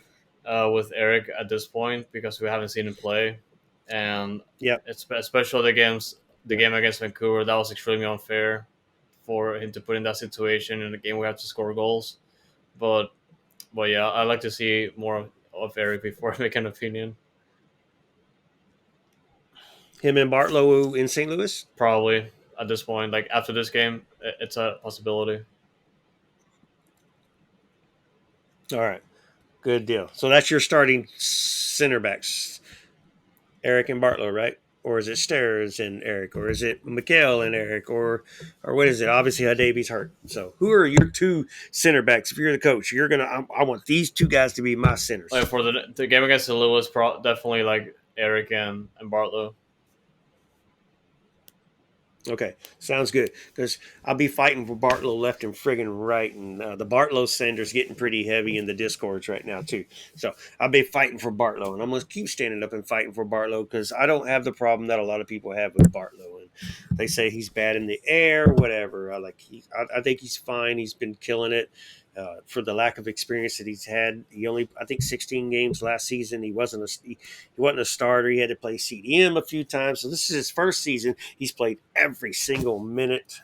with Eric at this point because we haven't seen him play, and Yep. it's especially the game against Vancouver. That was extremely unfair for him to put in that situation in a game we have to score goals. But yeah, I like to see more of Eric before I make an opinion. Him and Bartlow in St. Louis? Probably at this point, like after this game, it's a possibility. All right. Good deal. So that's your starting center backs, Eric and Bartlow, right? Or is it Stairs and Eric? Or is it Mikael and Eric? Or what is it? Obviously, Davies hurt. So who are your two center backs? If you're the coach, you're going to, I want these two guys to be my centers. Like for the game against the Lewis, definitely like Eric and Bartlow. Okay, sounds good. Because I'll be fighting for Bartlow left and friggin' right, and the Bartlow sender's getting pretty heavy in the discords right now too. So I'll be fighting for Bartlow, and I'm gonna keep standing up and fighting for Bartlow because I don't have the problem that a lot of people have with Bartlow. And they say he's bad in the air, whatever. I think he's fine. He's been killing it. For the lack of experience that he's had, he only I think 16 games last season. He wasn't a starter. He had to play CDM a few times. So this is his first season. He's played every single minute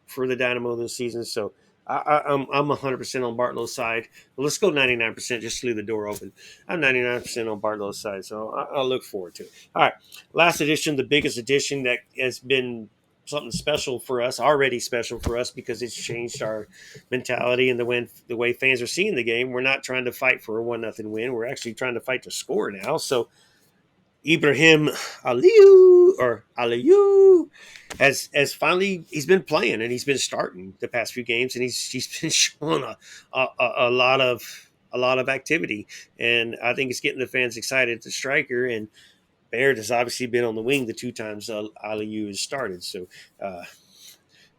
for the Dynamo this season. So I'm 100% on Bartlow's side. Well, let's go 99%. Just leave the door open. I'm 99% on Bartlow's side, so I'll look forward to it. All right, last edition, the biggest edition that has been something special for us, already special for us because it's changed our mentality and the way fans are seeing the game. We're not trying to fight for a 1-0 win. We're actually trying to fight to score now. So Ibrahim Aliyu has finally he's been playing and he's been starting the past few games and he's been showing a lot of activity, and I think it's getting the fans excited. The striker, and Baird has obviously been on the wing the two times Aliyu has started. So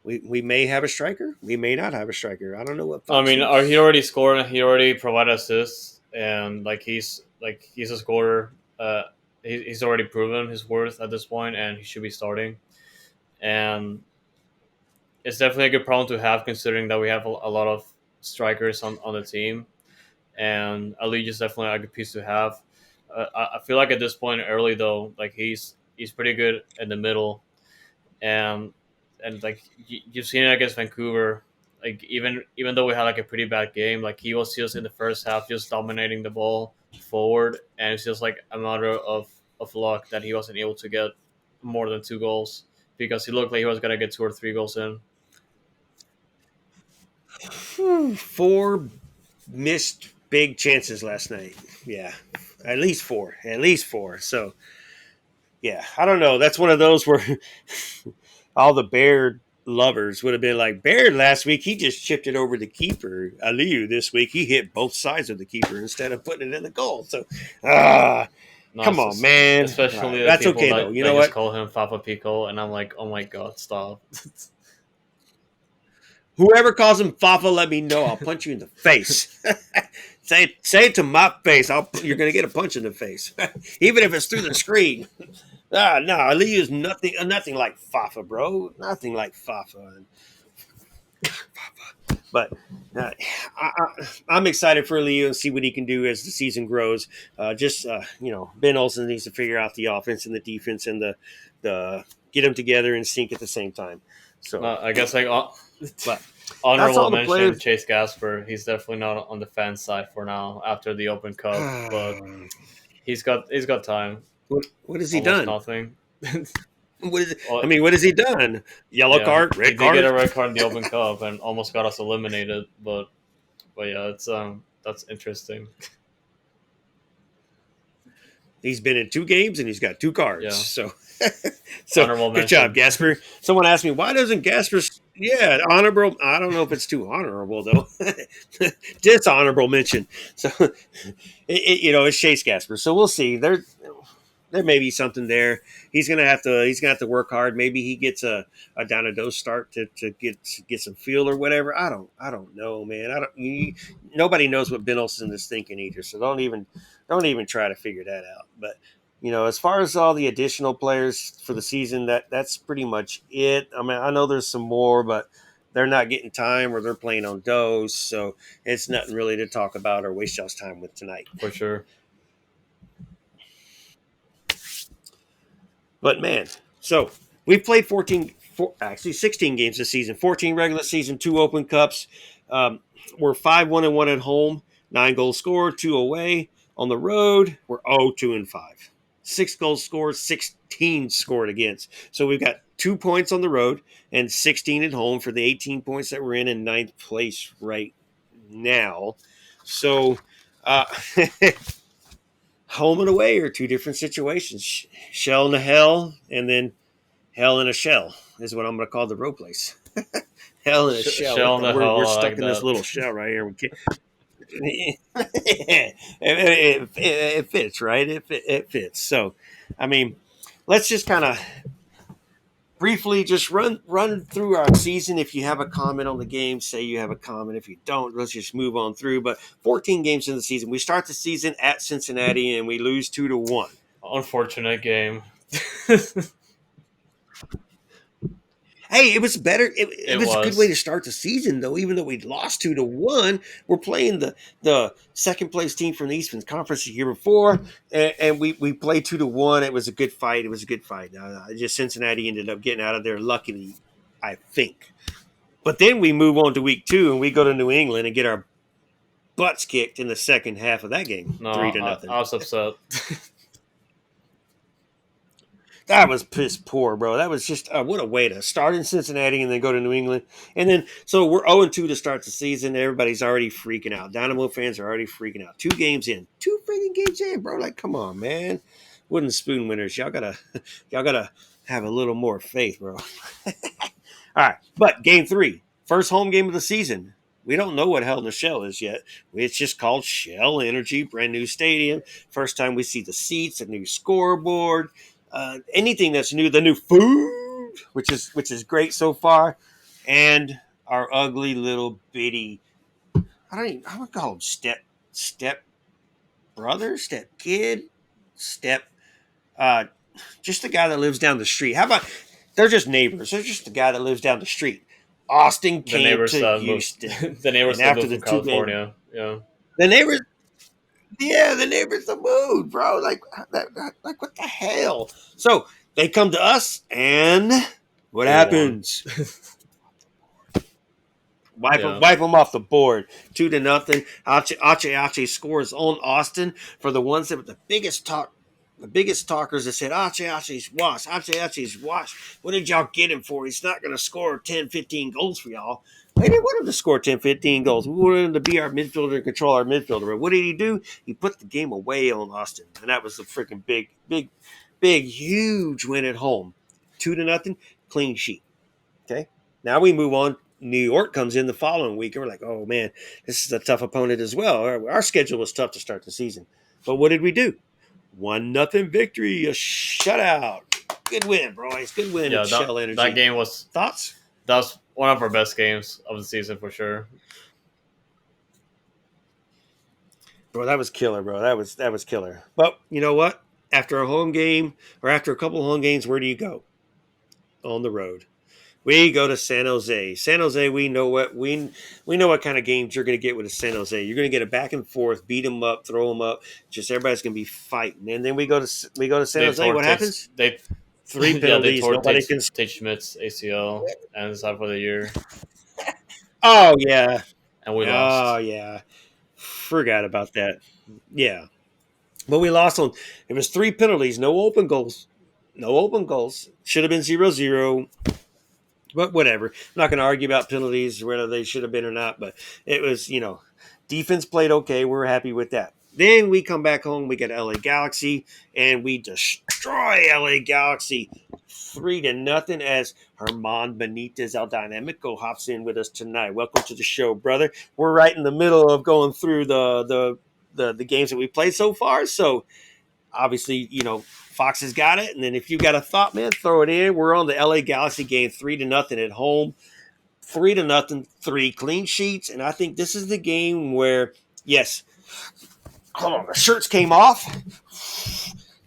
we may have a striker, we may not have a striker. I don't know what I Fox. mean, he already scored. He already provided assists, and he's a scorer. He's already proven his worth at this point, and he should be starting. And it's definitely a good problem to have, considering that we have a lot of strikers on the team, and Ali is definitely a good piece to have. I feel like at this point early though, like he's pretty good in the middle, and like you've seen it against Vancouver. Like even though we had like a pretty bad game, like he was just in the first half just dominating the ball forward, and it's just like a matter of luck that he wasn't able to get more than 2 goals, because he looked like he was gonna get 2 or 3 goals in. Four missed big chances last night. Yeah, at least four. At least four. So yeah, I don't know. That's one of those where all the Baird lovers would have been like, Baird last week, he just chipped it over the keeper. Aliyu this week, he hit both sides of the keeper instead of putting it in the goal. So, No, come on, man. All especially right, the that's people okay, though. You that know just what? call him Papa Pico, and I'm like, oh my god, stop. Whoever calls him Fafa, let me know. I'll punch you in the face. Say it to my face. You're going to get a punch in the face, even if it's through the screen. No, Aliyu is nothing like Fafa, bro. Nothing like Fafa. But I'm excited for Leo and see what he can do as the season grows. Ben Olsen needs to figure out the offense and the defense and the get them together and sync at the same time. So, I guess like but that's honorable all the mention players. Chase Gasper. He's definitely not on the fan side for now after the Open Cup, but he's got time. What has he Almost done? nothing. What is? I Well, mean, what has he done? Yellow yeah, card, he red did get card. a red card in the Open Cup and almost got us eliminated. But yeah, it's that's interesting. He's been in 2 games and he's got 2 cards. Yeah, So honorable good job, mention. Gasper. Someone asked me why doesn't Gasper? Yeah, honorable. I don't know if it's too honorable though. Dishonorable mention. So it's Chase Gasper. So we'll see. There may be something there. He's gonna have to work hard. Maybe he gets a down a dose start to get some feel or whatever. I don't know, man. I don't. Nobody knows what Ben Olsen is thinking either. So don't even try to figure that out. But as far as all the additional players for the season, that's pretty much it. I mean, I know there's some more, but they're not getting time or they're playing on dose, so it's nothing really to talk about or waste y'all's time with tonight. For sure. But man, so we've played actually 16 games this season, 14 regular season, 2 Open Cups. We're 5-1-1 at home, 9 goals scored, 2 away. On the road, we're 0-2-5. 6 goals scored, 16 scored against. So we've got 2 points on the road and 16 at home for the 18 points that we're in ninth place right now. So home and away are two different situations. Shell and a hell, and then hell in a shell is what I'm going to call the road place. Hell in a shell. Shell in the We're hell. I stuck like in this that. little shell right here. We can't. It fits, right? It fits. So, I mean, let's just kind of briefly just run through our season. If you have a comment on the game, say you have a comment. If you don't, let's just move on through. But 14 games in the season. We start the season at Cincinnati and we lose 2-1. Unfortunate game. Hey, it was better. It It was a good way to was. start the season, though. Even though we lost 2-1, we're playing the second place team from the Eastern Conference the year before, and we played 2-1. It was a good fight. Just Cincinnati ended up getting out of there luckily, I think. But then we move on to week 2 and we go to New England and get our butts kicked in the second half of that game, No, 3-0. I was upset. That was piss poor, bro. That was just what a way to start in Cincinnati and then go to New England. And then, so we're 0-2 to start the season. Everybody's already freaking out. Dynamo fans are already freaking out. 2 games in. 2 freaking games in, bro. Like, come on, man. Wooden spoon winners. Y'all gotta have a little more faith, bro. All right. But game 3, first home game of the season. We don't know what Hell in the Shell is yet. It's just called Shell Energy, brand new stadium. First time we see the seats, a new scoreboard, anything that's new, the new food, which is great so far, and our ugly little bitty, I would call him step brother, step kid, step, uh, just the guy that lives down the street. How about they're just neighbors? They're just the guy that lives down the street. Austin The came neighbors to moved. Houston, The neighbors and that after moved the from 2 game, California. Yeah, the neighbors, yeah, the neighbors the mood, bro. Like what the hell? So they come to us, and what we won. happens? Wipe them, Yeah, wipe them off the board. 2-0. Ache scores on Austin for the ones that were the biggest talkers that said Ache's washed. Ache's washed. What did y'all get him for? He's not going to score 10, 15 goals for y'all. We didn't want him to score 10, 15 goals. We wanted him to be our midfielder and control our midfielder. But what did he do? He put the game away on Austin. And that was the freaking big, huge win at home. 2-0, clean sheet. Okay. Now we move on. New York comes in the following week, and we're like, oh man, this is a tough opponent as well. Our schedule was tough to start the season. But what did we do? 1-0 victory, a shutout. Good win, boys. Good win yeah. at That Shell that Energy. game was Thoughts? that was one of our best games of the season for sure. Bro, that was killer, bro. That was killer. But you know what? After a home game or after a couple of home games, where do you go? On the road. We go to San Jose. San Jose, we know what kind of games you're going to get with a San Jose. You're going to get a back and forth, beat them up, throw them up. Just everybody's going to be fighting. And then we go to San They Jose. tore What Tate. happens? They 3 yeah, they penalties. tore Nobody can. Tate Schmidt's ACL and it's out for the year, Oh yeah. and we Oh lost. yeah. Forgot about that. Yeah, but we lost on. It was 3 penalties. No open goals. No open goals. Should have been 0-0. But whatever. I'm not going to argue about penalties, whether they should have been or not. But it was, defense played okay. We're happy with that. Then we come back home. We get LA Galaxy, and we destroy LA Galaxy 3-0 as Herman Benitez El Dynamico hops in with us tonight. Welcome to the show, brother. We're right in the middle of going through the games that we played so far. So obviously, Fox has got it. And then if you got a thought, man, throw it in. We're on the LA Galaxy game 3-0 at home. 3-0, 3 clean sheets. And I think this is the game where, yes, hold on, the shirts came off.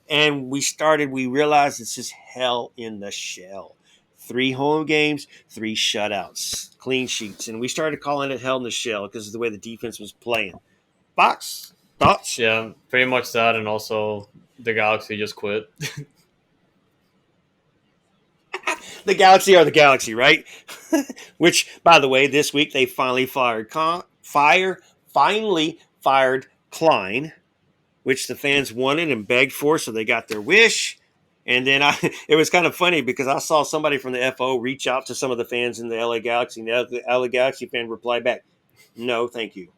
And we realized this is hell in the shell. 3 home games, 3 shutouts, clean sheets. And we started calling it hell in the shell because of the way the defense was playing. Fox, thoughts? Yeah, pretty much that, and also the Galaxy just quit. The Galaxy are the Galaxy, right? Which, by the way, this week they finally finally fired Klein, which the fans wanted and begged for, so they got their wish. And then it was kind of funny because I saw somebody from the FO reach out to some of the fans in the LA Galaxy, and the LA Galaxy fan replied back, "No, thank you."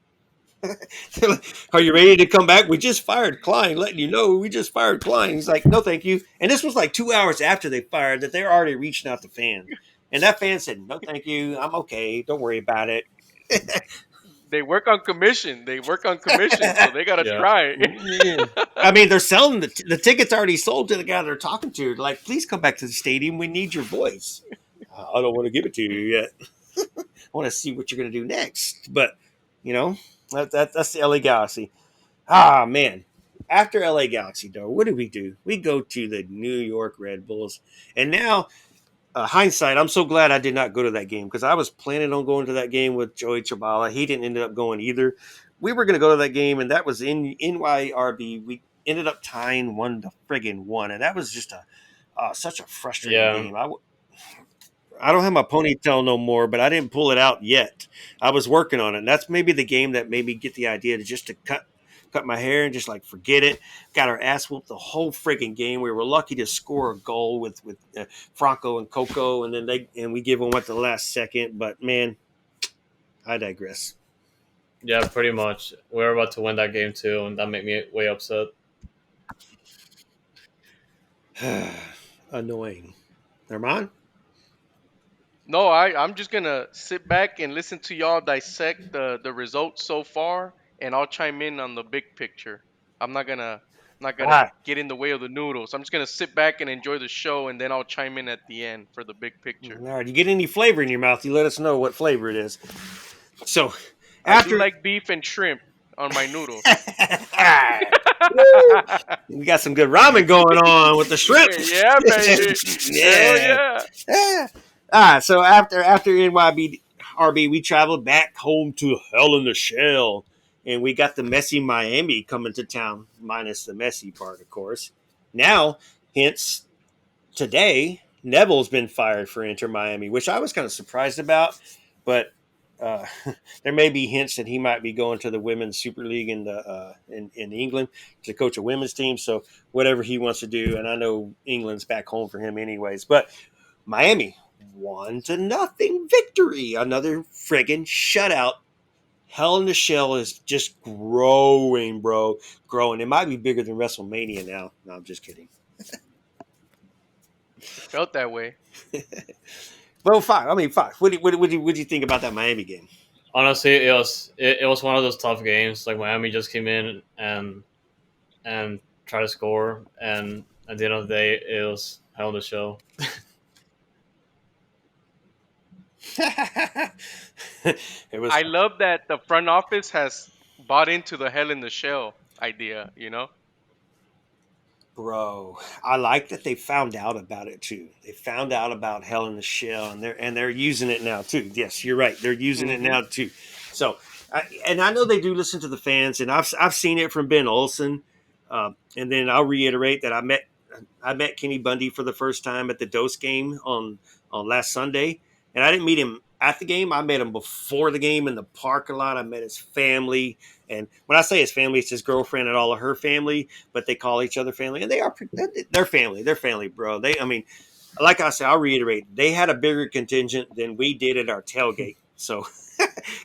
Are you ready to come back? We just fired Klein, letting you know we just fired Klein. He's like, no, thank you. And this was like 2 hours after they fired that they're already reaching out to fans. And that fan said, no, thank you. I'm okay. Don't worry about it. They work on commission. They work on commission, so they gotta Yeah, try. Yeah. I mean, they're selling the tickets already sold to the guy they're talking to. Like, please come back to the stadium. We need your voice. I don't want to give it to you yet. I want to see what you're going to do next. But, you know, that's the LA Galaxy. Ah, man. After LA Galaxy, though, what do? We go to the New York Red Bulls. And now, hindsight, I'm so glad I did not go to that game because I was planning on going to that game with Joey Chabala. He didn't end up going either. We were going to go to that game, and that was in NYRB. We ended up tying 1-1, and that was just such a frustrating yeah. game. I don't have my ponytail no more, but I didn't pull it out yet. I was working on it. And that's maybe the game that made me get the idea to just to cut my hair and just like forget it. Got our ass whooped the whole freaking game. We were lucky to score a goal with Franco and Coco, and then we give them at the last second. But man, I digress. Yeah, pretty much. We were about to win that game too, and that made me way upset. Annoying. Herman? No, I'm just gonna sit back and listen to y'all dissect the results so far, and I'll chime in on the big picture. I'm not gonna Ah, get in the way of the noodles. I'm just gonna sit back and enjoy the show, and then I'll chime in at the end for the big all picture. right. You get any flavor in your mouth, you let us know what flavor it is. So I do after like beef and shrimp on my noodles. Woo! We got some good ramen going on with the shrimp. Yeah, baby. Hell Yeah. yeah. Yeah. All right. So after NYBRB, we traveled back home to Hell in the Shell, and we got the messy Miami coming to town, minus the messy part, of course. Now, hence today, Neville's been fired for Inter Miami, which I was kind of surprised about, but uh, there may be hints that he might be going to the Women's Super League in England to coach a women's team. So whatever he wants to do, and I know England's back home for him anyways. But Miami 1-0 victory, another friggin' shutout. Hell in the Shell is just growing, bro, growing. It might be bigger than WrestleMania now. No, I'm just kidding. It felt that way. Well, five. I mean, five. What do you think about that Miami game? Honestly, it was one of those tough games. Like Miami just came in and tried to score, and at the end of the day, it was hell in the show. It was, I love that the front office has bought into the hell in the shell idea, you know? bro. I like that they found out about it too. They found out about Hell in the Shell, and they're using it now too. Yes, you're right. They're using it Hmm. now too. So, and I know they do listen to the fans, and I've seen it from Ben Olsen. And then I'll reiterate that I met Kenny Bundy for the first time at the Dose game on last Sunday, and I didn't meet him at the game. I met him before the game in the parking lot. I met his family, and when I say his family, it's his girlfriend and all of her family, but they call each other family, and they're family. They're family, bro. I mean, like I said, I'll reiterate, they had a bigger contingent than we did at our tailgate. So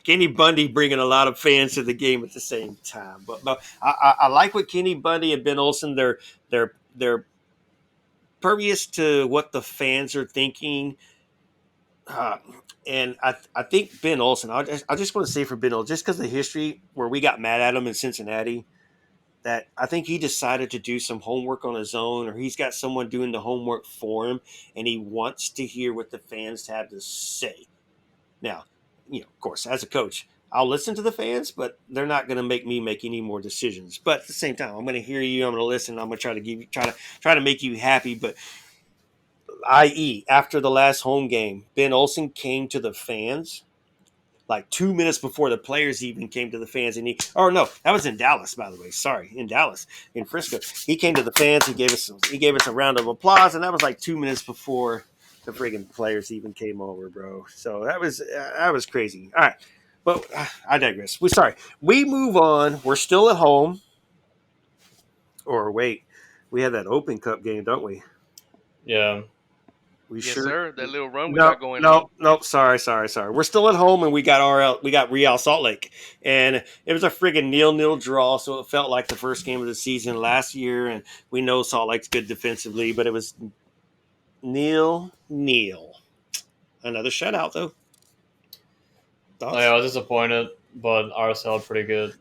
Kenny Bundy bringing a lot of fans to the game at the same time. But I like what Kenny Bundy and Ben Olsen. They're pervious to what the fans are thinking. Uh, and I think Ben Olsen, I just want to say for Ben Olsen, just because of the history where we got mad at him in Cincinnati, that I think he decided to do some homework on his own, or he's got someone doing the homework for him, and he wants to hear what the fans have to say. Now, of course, as a coach, I'll listen to the fans, but they're not going to make me make any more decisions. But at the same time, I'm going to hear you. I'm going to listen. I'm going to try to make you happy. But i.e., after the last home game, Ben Olsen came to the fans like 2 minutes before the players even came to the fans, and no, that was in Dallas, by the way. Sorry, in Dallas, in Frisco, he came to the fans. He gave us a round of applause, and that was like 2 minutes before the friggin' players even came over, bro. So that was crazy. All right, but I digress. We move on. We're still at home, or wait, we have that Open Cup game, don't we? Yeah, We Yes, sure. sir. That little run we No, got going on. no, nope. Sorry. We're still at home, and we got Real Salt Lake, and it was a friggin' 0-0 draw. So it felt like the first game of the season last year, and we know Salt Lake's good defensively, but it was 0-0. Another shutout, though. like, I Thoughts? was disappointed, but RSL pretty good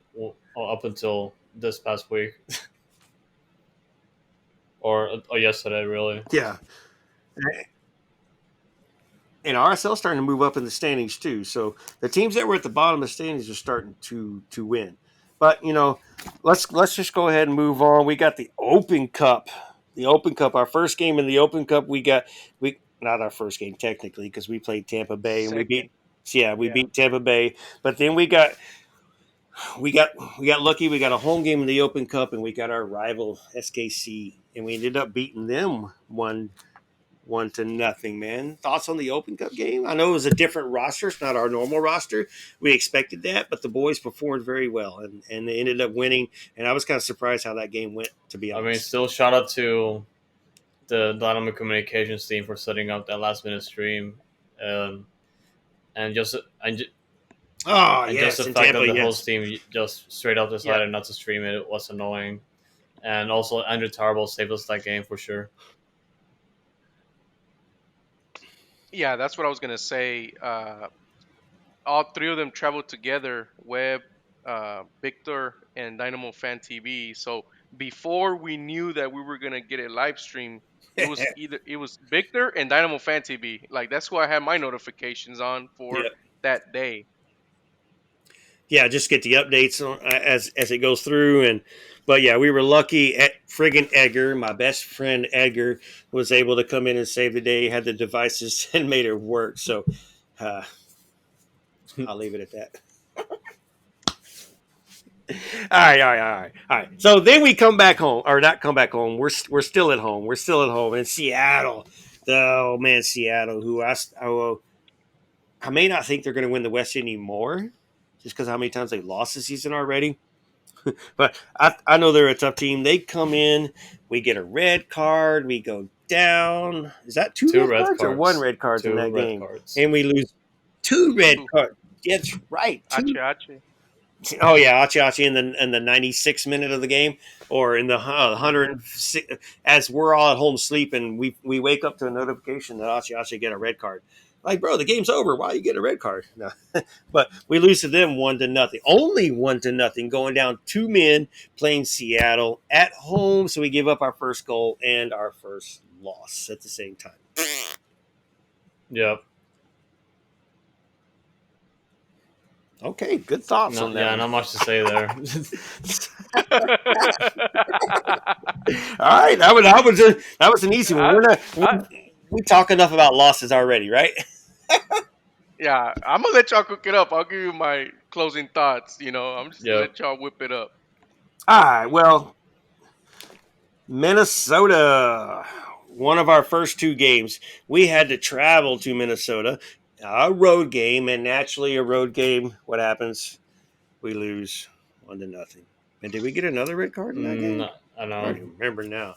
up until this past week or yesterday, really. Yeah, and RSL starting to move up in the standings too. So the teams that were at the bottom of the standings are starting to win. But let's just go ahead and move on. We got the Open Cup. The Open Cup, our first game in the Open Cup, we not our first game technically because we played Tampa Bay and we Second. beat yeah, we Yeah. beat Tampa Bay. But then we got lucky. We got a home game in the Open Cup and we got our rival SKC and we ended up beating them 1-0, man. Thoughts on the Open Cup game? I know it was a different roster. It's not our normal roster. We expected that, but the boys performed very well, and they ended up winning. And I was kind of surprised how that game went, to be I mean, honest. still shout out to the Dynamic Communications team for setting up that last minute stream, um, and just and, ju- Oh, and just yes, the in fact that Tampa, the host yes. team just straight up Yeah, decided not to stream it was annoying. And also, Andrew Tarble saved us that game for sure. yeah, that's what I was gonna say. All three of them traveled together, Webb, Victor, and Dynamo Fan TV. So before we knew that we were gonna get a live stream, it was Victor and Dynamo Fan TV. Like that's who I had my notifications on for Yeah. that day. Yeah, just get the updates as it goes through. And but yeah, we were lucky. At friggin' Edgar, my best friend Edgar, was able to come in and save the day. Had the devices and made it work. So uh, I'll leave it at that. All right. So then we come back home, or not come back home. We're still at home. We're still at home in Seattle. Oh man, Seattle. I may not think they're going to win the West anymore, just because how many times they've lost this season already. But I know they're a tough team. They come in, we get a red card, we go down. Is that two Two red red cards or one cards. red cards in Two that red game? cards. And we lose two red Two. cards. That's right, two. Ache ache. Oh yeah, Achi Achi in the 96th minute of the game, or in the 106. As we're all at home sleeping, we wake up to a notification that Achi Achi get a red card. Like, bro, the game's over. Why you get a red card? No. But we lose to them 1-0. Only 1-0, going down two men playing Seattle at home. So we give up our first goal and our first loss at the same time. Yep. Okay, good thoughts No, on that yeah, one. not much to say there. All right, that was an easy one. I, I, We talk enough about losses already, right? yeah, I'm gonna let y'all cook it up. I'll give you my closing thoughts. I'm just gonna Yep. let y'all whip it up. All right, well, Minnesota, one of our first two games, we had to travel to Minnesota, a road game, and naturally, a road game. What happens? We lose 1-0. And did we get another red card in that game? I I don't know. even remember now.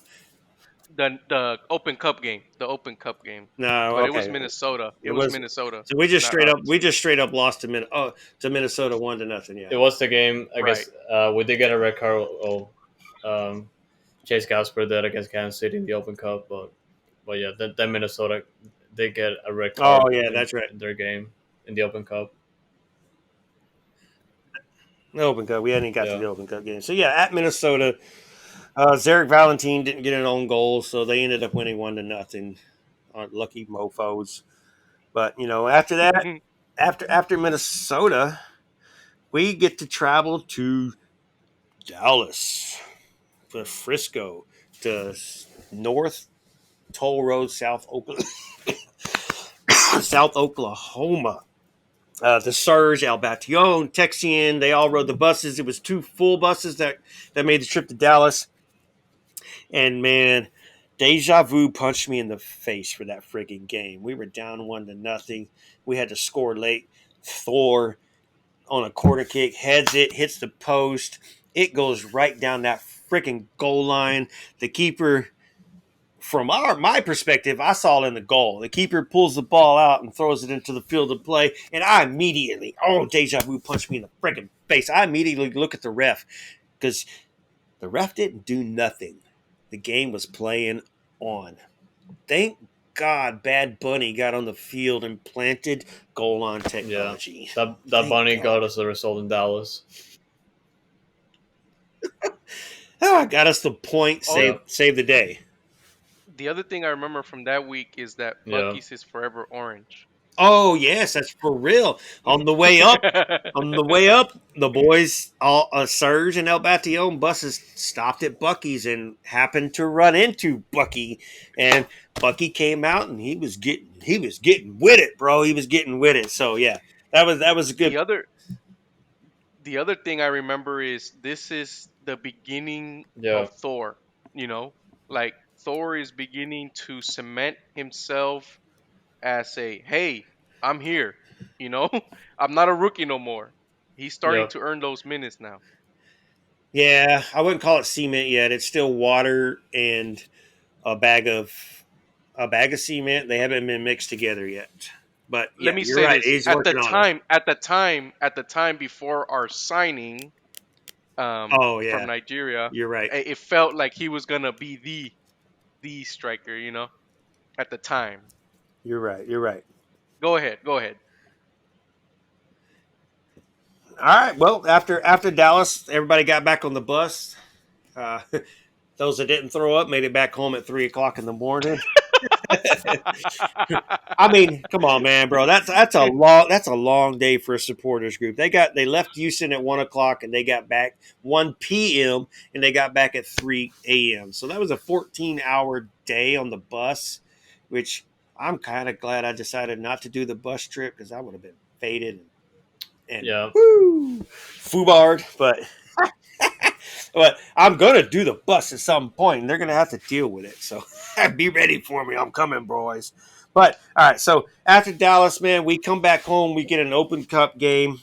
The Open Cup game. The Open Cup game. No, But it was okay, Minnesota. It it was was. Minnesota, So not us. we just straight up lost to Minnesota 1-0. Yeah. It was the game. I Right. guess we did get a red card. Um, Chase Gasper did against Kansas City in the Open Cup, but yeah, then Minnesota they get a red card Oh yeah, that's right. in their game in the Open Cup. The Open Cup. We hadn't got to Yeah. the Open Cup game. So yeah, at Minnesota, Zarek Valentine didn't get an own goal, so they ended up winning 1-0. Lucky mofo's. But after that, after Minnesota, we get to travel to Dallas, to Frisco, to North Toll Road, South Oklahoma, South Oklahoma. The Surge, El Bation, Texian, they all rode the buses. It was two full buses that made the trip to Dallas. And man, deja vu punched me in the face for that frigging game. We were down 1-0. We had to score late. Thor on a corner kick heads it, hits the post. It goes right down that freaking goal line. The keeper, from my perspective, I saw it in the goal. The keeper pulls the ball out and throws it into the field of play, and I immediately, deja vu punched me in the freaking face. I immediately look at the ref because the ref didn't do nothing. The game was playing on. Thank God Bad Bunny got on the field and planted goal line Yeah, technology. that Thank bunny God. got us the result in Dallas. Got us the point, Oh, Yeah, save the day. the other thing I remember from that week is that yeah. Bucky's is forever orange. Oh yes, that's for real. On the way up, the boys, all Serge and El Bation buses stopped at Bucky's and happened to run into Bucky, and Bucky came out and he was getting with it, bro. He was getting with it. So yeah, that was a good. the other the other thing I remember is this is the beginning Yeah. of Thor. You know, like Thor is beginning to cement himself as a hey, I'm here. You know, I'm not a rookie no more. He's starting Yep. to earn those minutes now. Yeah, I wouldn't call it cement yet. It's still water and a bag of cement. They haven't been mixed together yet. But Let yeah, me you're say right. this: He's working on it. at the time before our signing, Oh from yeah, Nigeria, you're right. it felt like he was gonna be the striker. You know, at the time. You're right. You're right. Go ahead. Go ahead. All right. Well, after Dallas, everybody got back on the bus. Uh, those that didn't throw up made it back home at 3 o'clock in the morning. I mean, come on, man, bro. That's a long day for a supporters group. They left Houston at 1 o'clock and they got back 1 p.m. and they got back at 3 a.m. So that was a 14-hour day on the bus, which I'm kind of glad I decided not to do the bus trip because I would have been faded and Yeah. woo, foobarred. But I'm gonna do the bus at some point, and they're gonna have to deal with it. So be ready for me. I'm coming, boys. But all right, so after Dallas, man, we come back home. We get an Open Cup game.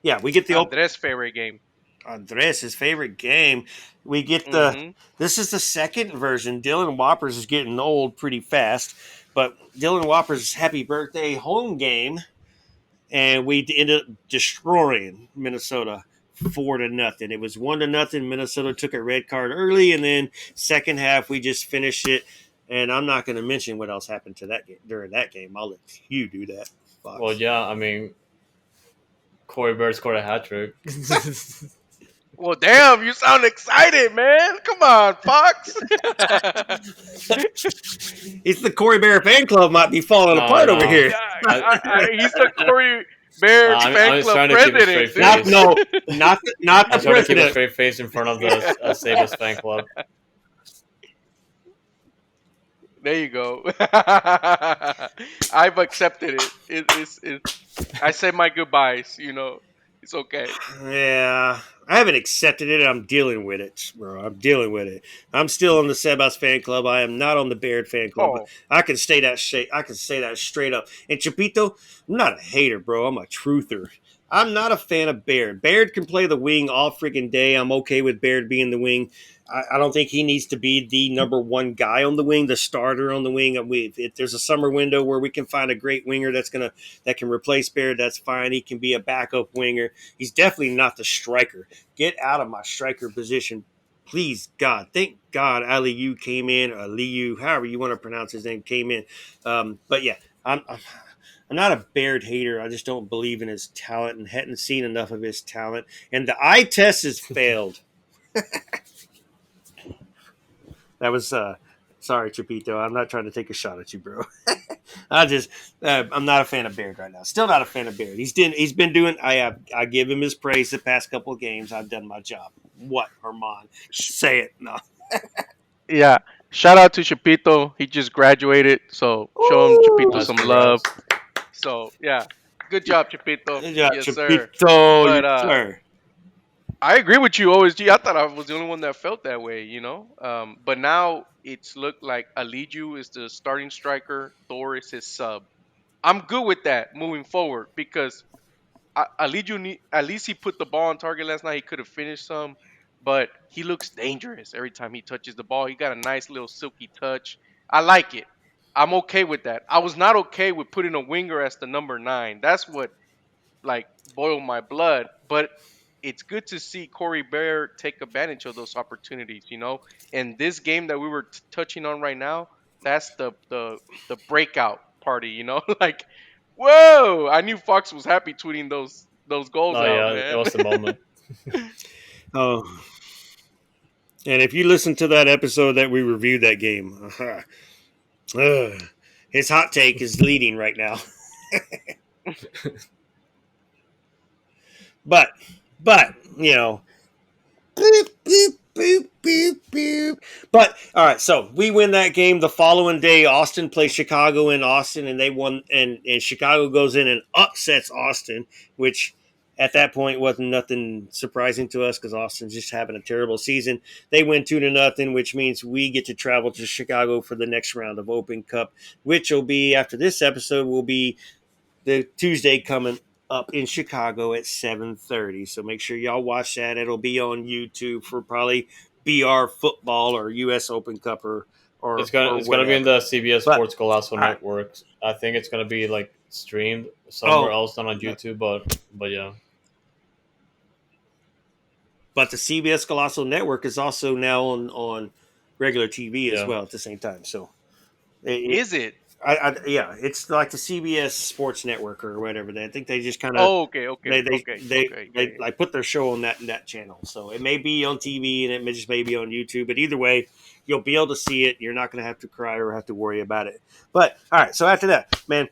Yeah, we get the open. Andres' favorite game. Andres' favorite game. We get the. Mm-hmm. This is the second version. Dylan Whoppers is getting old pretty fast, but Dylan Whoppers' happy birthday home game, and we ended up destroying Minnesota 4-0. It was 1-0. Minnesota took a red card early, and then second half we just finished it. And I'm not going to mention what else happened to that game during that game. I'll let you do that, Well, Fox. yeah. I mean, Corey Bird scored a hat trick. Well, damn, you sound excited, man. Come on, Fox. It's the Corey Bear fan club might be falling No, apart over no. here. I, He's the Corey Bear fan I'm just club trying to keep a president, straight dude. Not face. no, not the I'm trying to keep a president. straight face in front of the Sabres fan club. There you go. I've accepted it. I said my goodbyes. You know, it's okay. Yeah, I haven't accepted it. I'm dealing with it, bro. I'm dealing with it. I'm still on the Sebas fan club. I am not on the Baird fan club. Oh, I can say that I can say that straight up. And Chapito, I'm not a hater, bro. I'm a truther. I'm not a fan of Baird. Baird can play the wing all freaking day. I'm okay with Baird being the wing. I don't think he needs to be the number one guy on the wing, the starter on the wing. If there's a summer window where we can find a great winger that can replace Baird, that's fine. He can be a backup winger. He's definitely not the striker. Get out of my striker position, please, God. Thank God Aliyu came in, or Aliyu, however you want to pronounce his name, came in. But yeah, I'm not a Baird hater. I just don't believe in his talent and hadn't seen enough of his talent. And the eye test has failed. That was sorry, Chapito. I'm not trying to take a shot at you, bro. I'm not a fan of Baird right now. Still not a fan of Baird. He's been doing. I give him his praise the past couple of games. I've done my job. What, Herman? Say it. No. yeah. Shout out to Chapito. He just graduated, so show him Ooh. Chapito Nice, some love. congrats. So yeah, good job, Chapito. Good job, Yes, sir. Chapito. But Yes, sir. I agree with you, OSG. I thought I was the only one that felt that way, you know. But now it's looked like Aliju is the starting striker, Thor is his sub. I'm good with that moving forward because at least he put the ball on target last night. He could have finished some, but he looks dangerous every time he touches the ball. He got a nice little silky touch. I like it. I'm okay with that. I was not okay with putting a winger as the number 9. That's what like boiled my blood. But it's good to see Corey Bear take advantage of those opportunities. You know, and this game that we were touching on right now, that's the breakout party. You know, like whoa! I knew Fox was happy tweeting those goals Oh out, yeah, it man. was the moment. Oh, and if you listen to that episode that we reviewed that game, his hot take is leading right now. But, you know, boop, boop, boop, boop, boop. But all right, so we win that game. The following day, Austin plays Chicago in Austin, and they won. And Chicago goes in and upsets Austin, which At that point, wasn't nothing surprising to us because Austin's just having a terrible season. They win 2-0, which means we get to travel to Chicago for the next round of Open Cup, which will be after this episode. Will be the Tuesday coming up in Chicago at 7:30. So make sure y'all watch that. It'll be on YouTube for probably BR Football or US Open Cup or It's gonna be in whatever. the CBS But Sports Golazo all right. network. I think it's gonna be like streamed somewhere Oh, else, not on YouTube, but yeah, but the CBS Colossal Network is also now on regular TV as yeah. well at the same time. So it, Is it? yeah, it's like the CBS Sports Network or whatever. I think they just kind of Oh, okay, okay, okay, okay. Yeah, they yeah. like put their show on that channel. So it may be on TV and it may just may be on YouTube. But either way, you'll be able to see it. You're not going to have to cry or have to worry about it. But all right, so after that, man,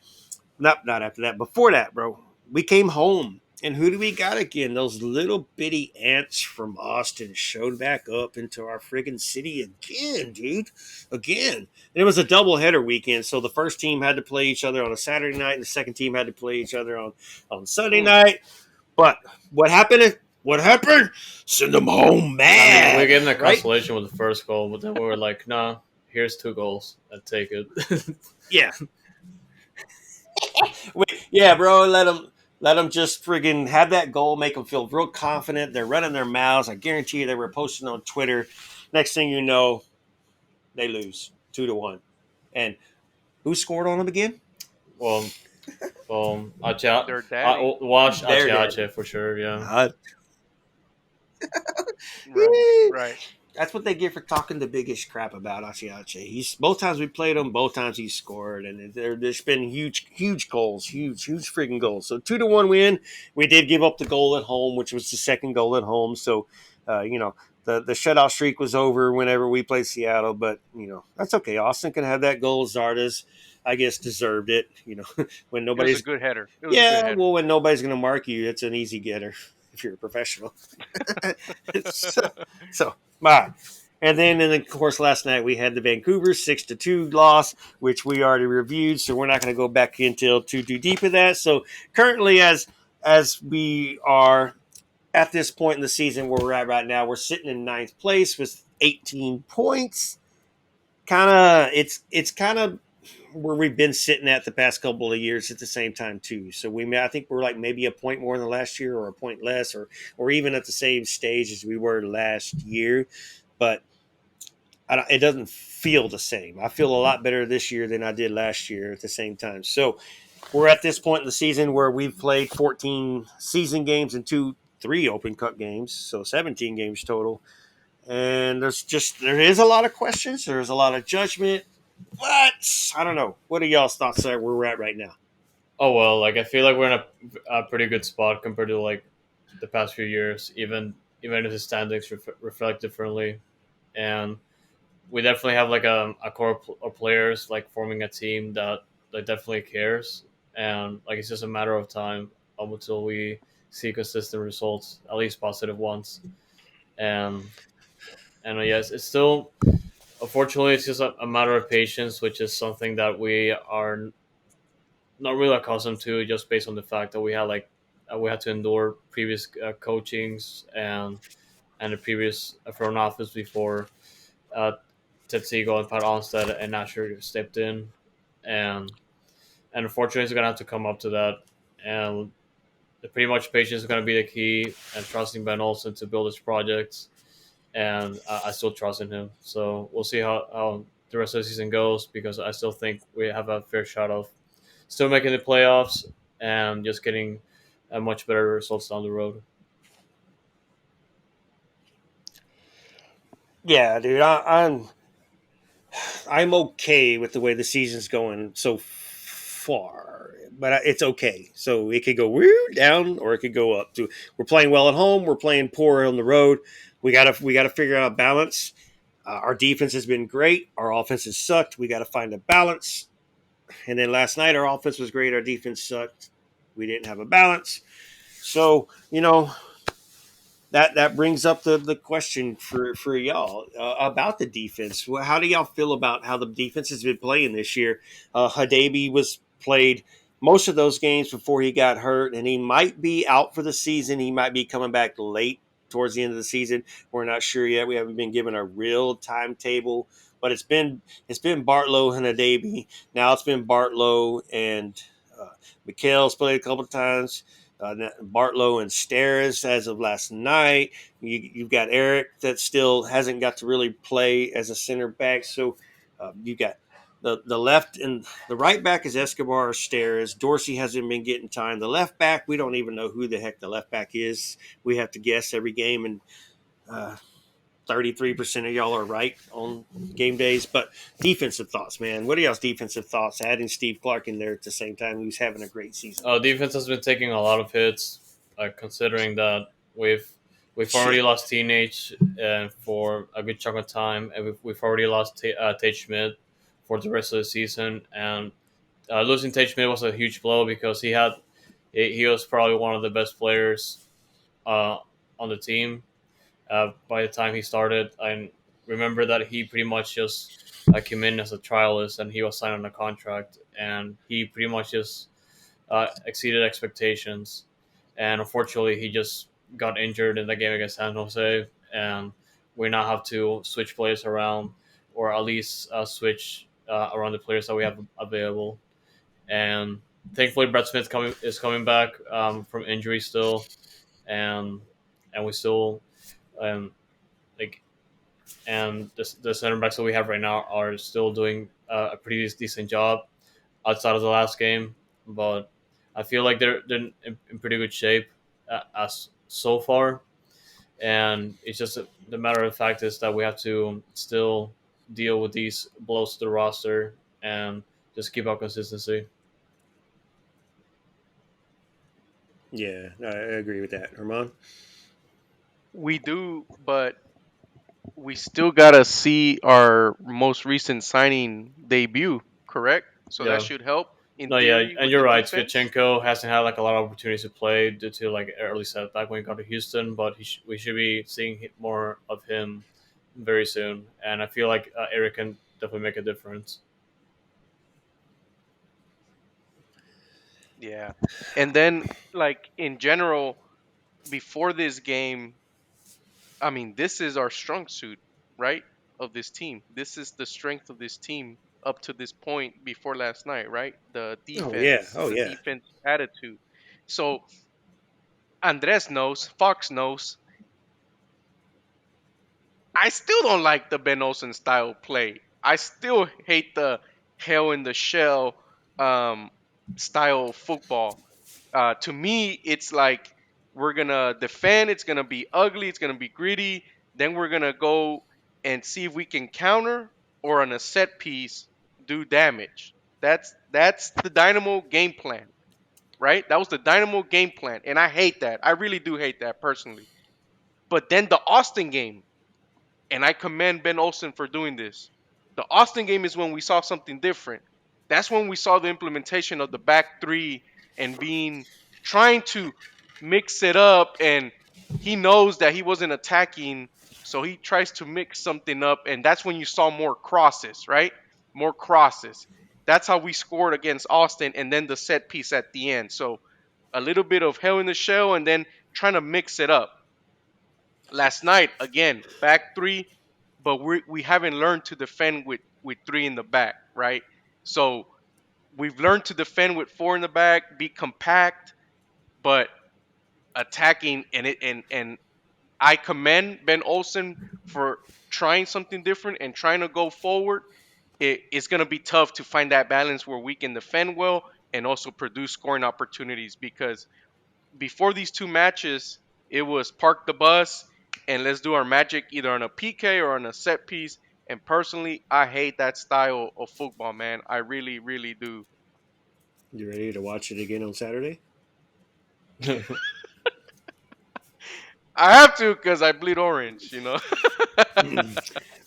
not after that. Before that, bro, we came home. And who do we got again? Those little bitty ants from Austin showed back up into our friggin' city again, dude. Again. And it was a doubleheader weekend. So the first team had to play each other on a Saturday night, and the second team had to play each other on Sunday Hmm. night. But what happened? What happened? Send them home I mean, we mad, gave them a right? consolation with the first goal, but then we were like, nah, here's 2 goals. I take it. Yeah. Yeah, bro. Let them just friggin' have that goal, make them feel real confident. They're running their mouths. I guarantee you, they were posting on Twitter. Next thing you know, they lose 2-1. And who scored on them again? well, Their daddy. watch Their Ache for sure. Yeah, Uh, Right, right. That's what they get for talking the biggest crap about Ashiache. He's both times we played him, both times he scored, and there's been huge goals, huge freaking goals. So 2-1 win. We did give up the goal at home, which was the second goal at home. So, the shutout streak was over whenever we played Seattle, but that's okay. Austin can have that goal. Zardes, I guess, deserved it. When It was a nobody's good header. It was a good yeah, header. well, when nobody's going to mark you, it's an easy getter if you're a professional. so, so, bye. And then, of course, last night we had the Vancouver 6-2 loss, which we already reviewed. So we're not going to go back into too deep of that. So currently, as we are at this point in the season where we're at right now, we're sitting in ninth place with 18 points. It's kind of where we've been sitting at the past couple of years at the same time too. So I think we're like maybe a point more than last year, or a point less, or even at the same stage as we were last year. But it doesn't feel the same. I feel a lot better this year than I did last year at the same time. So we're at this point in the season where we've played 14 season games and three Open Cup games, so 17 games total. And there is a lot of questions. There's a lot of judgment. But I don't know. What are y'all's thoughts there where we're at right now? Oh well, like I feel like we're in a pretty good spot compared to like the past few years, even if the standings reflect differently, and we definitely have like a core of players like forming a team that definitely cares, and like it's just a matter of time until we see consistent results, at least positive ones, and yes, it's still unfortunately it's just a matter of patience, which is something that we are not really accustomed to, just based on the fact that we had to endure previous coachings and the previous front office before uh, Ted Siegel and Pat Onstad and Nasher stepped in, and unfortunately, it's gonna have to come up to that, and pretty much patience is gonna be the key, and trusting Ben Olsen to build his projects, and I still trust in him. So we'll see how the rest of the season goes, because I still think we have a fair shot of still making the playoffs and just getting much better results down the road. Yeah, dude, I'm okay with the way the season's going so far, but it's okay. So it could go down or it could go up. Too. We're playing well at home. We're playing poor on the road. We gotta figure out a balance. Our defense has been great. Our offense has sucked. We got to find a balance. And then last night, our offense was great. Our defense sucked. We didn't have a balance. So that brings up the question for y'all about the defense. How do y'all feel about how the defense has been playing this year? Hadabi was played most of those games before he got hurt, and he might be out for the season. He might be coming back late towards the end of the season. We're not sure yet. We haven't been given a real timetable, but it's been Bartlow and Adaby. Now it's been Bartlow and Mikhail's played a couple of times. Bartlow and Steris as of last night. You've got Eric that still hasn't got to really play as a center back. So you got the left and the right back is Escobar or Steris. Dorsey hasn't been getting time. The left back, we don't even know who the heck the left back is. We have to guess every game, and uh, 33% of y'all are right on game days. But defensive thoughts, man. What are y'all's defensive thoughts? Adding Steve Clark in there at the same time, who's having a great season. Defense has been taking a lot of hits, considering that we've already Shit. lost Teenage for a good chunk of time, and we've already lost Tate Schmidt for the rest of the season. And losing Tate Schmidt was a huge blow because he was probably one of the best players uh, on the team by the time he started. I remember that he pretty much just came in as a trialist and he was signed on a contract, and he pretty much just exceeded expectations. And unfortunately, he just got injured in the game against San Jose, and we now have to switch players around, or at least switch around the players that we have available. And thankfully, Brett Smith is coming back from injury still, and we still um, like and the center backs that we have right now are still doing a pretty decent job outside of the last game, but I feel like they're in pretty good shape as so far, and it's just the matter of fact is that we have to still deal with these blows to the roster and just keep up consistency. Yeah, I agree with that. Herman? We do, but we still gotta see our most recent signing debut, correct? So that Yeah, should help in no, yeah, theory and with you're the right. defense. Sviatchenko hasn't had like a lot of opportunities to play due to like early setback when he got to Houston, but we should be seeing more of him very soon. And I feel like Eric can definitely make a difference. Yeah. And then like in general, before this game, I mean, this is our strong suit, right? Of this team. This is the strength of this team up to this point before last night, right? Oh yeah, oh The yeah. defense attitude. So Andres knows, Fox knows. I still don't like the Ben Olsen style play. I still hate the hell in the shell um, style of football. To me, it's like we're gonna defend. It's gonna be ugly. It's gonna be gritty. Then we're gonna go and see if we can counter or on a set piece do damage. That's the Dynamo game plan, right? That was the Dynamo game plan, and I hate that. I really do hate that personally. But then the Austin game, and I commend Ben Olsen for doing this. The Austin game is when we saw something different. That's when we saw the implementation of the back three and being trying to mix it up. And he knows that he wasn't attacking, so he tries to mix something up. And that's when you saw more crosses, right? More crosses. That's how we scored against Austin, and then the set piece at the end. So a little bit of hell in the shell, and then trying to mix it up. Last night, again, back three, but we haven't learned to defend with three in the back, right? So we've learned to defend with four in the back, be compact, but attacking. And I commend Ben Olsen for trying something different and trying to go forward. It's going to be tough to find that balance where we can defend well and also produce scoring opportunities, because before these two matches, it was park the bus and let's do our magic either on a PK or on a set piece. And personally, I hate that style of football, man. I really, really do. You ready to watch it again on Saturday? I have to because I bleed orange, you know?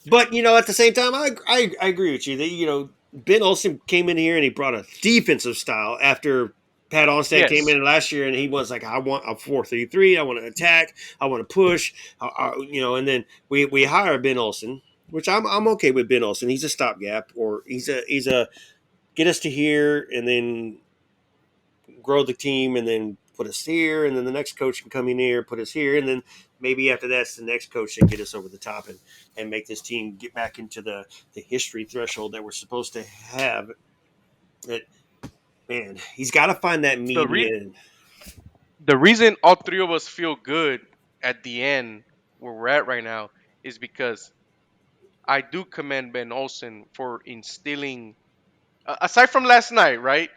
But at the same time, I agree with you that Ben Olsen came in here and he brought a defensive style after Pat Onstad came Yes. in last year and he was like, I want a 4-3-3. I want to attack. I want to push. And then we hire Ben Olsen, which I'm okay with Ben Olsen. He's a stopgap, or he's a get us to here and then grow the team and then put us here, and then the next coach can come in here, put us here, and then maybe after that's the next coach can get us over the top and make this team get back into the history threshold that we're supposed to have. That man, he's got to find that The re- median. the reason all three of us feel good at the end where we're at right now is because I do commend Ben Olsen for instilling, aside from last night, right?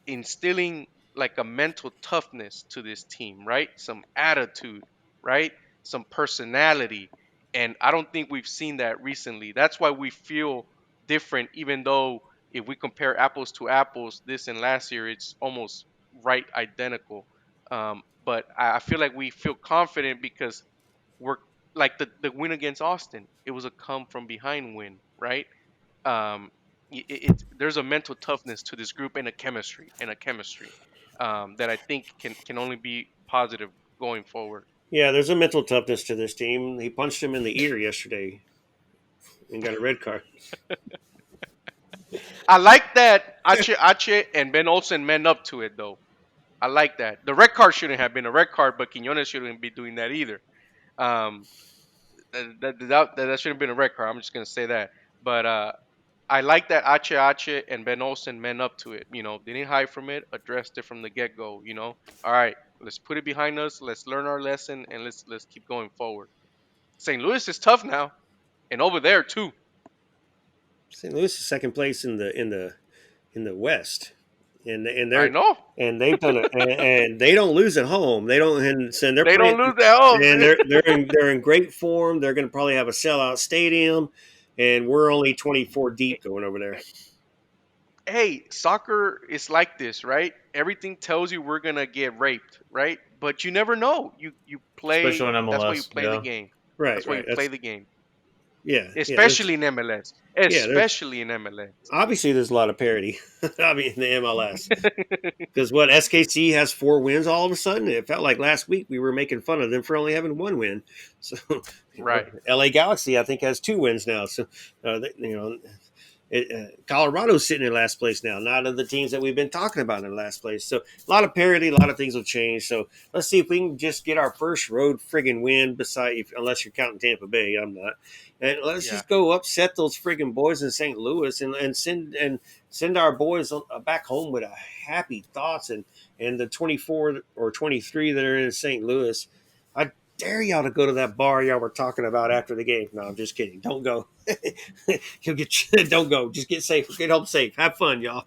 Instilling like a mental toughness to this team, right? Some attitude, right? Some personality. And I don't think we've seen that recently. That's why we feel different, even though if we compare apples to apples, this and last year, it's almost right identical. But I feel like we feel confident because we're like the win against Austin. It was a come from behind win, right? um, there's a mental toughness to this group and a chemistry that I think can only be positive going forward. Yeah, there's a mental toughness to this team. He punched him in the ear yesterday and got a red card. I like that Ache and Ben Olsen men up to it though. I like that. The red card shouldn't have been a red card, but Quinones shouldn't be doing that either. Um, that shouldn't have been a red card. I'm just gonna say that. But I like that Ache and Ben Olsen men up to it. You know, they didn't hide from it, addressed it from the get go. You know, all right, let's put it behind us. Let's learn our lesson and let's keep going forward. St. Louis is tough now, and over there too. St. Louis is second place in the West, and I they're know and they've done it, and they don't lose at home. They don't, and they're they don't playing, lose at home. and they're in great form. They're going to probably have a sellout stadium, and we're only 24 deep going over there. Hey, soccer is like this, right? Everything tells you we're gonna get raped, right? But you never know. You especially play. in That's why you MLS. play the Yeah, game. Right, That's why right. you play That's the game, yeah. especially in MLS. Yeah. There's Especially in MLS. obviously there's a lot of parity. I mean, in the MLS. Because what SKC has 4 wins all of a sudden. It felt like last week we were making fun of them for only having 1 win. So Right. LA Galaxy I think has 2 wins now. So Colorado's sitting in last place now. Not of the teams that we've been talking about in last place. So a lot of parity, a lot of things will change. So let's see if we can just get our first road friggin' win. Unless you're counting Tampa Bay, I'm not. And let's Yeah. just go upset those friggin' boys in St. Louis and send our boys back home with a happy thoughts and the 24 or 23 that are in St. Louis. I dare y'all to go to that bar y'all were talking about after the game. No, I'm just kidding. Don't go. You'll get. Don't go. Just get safe. Get home safe. Have fun, y'all.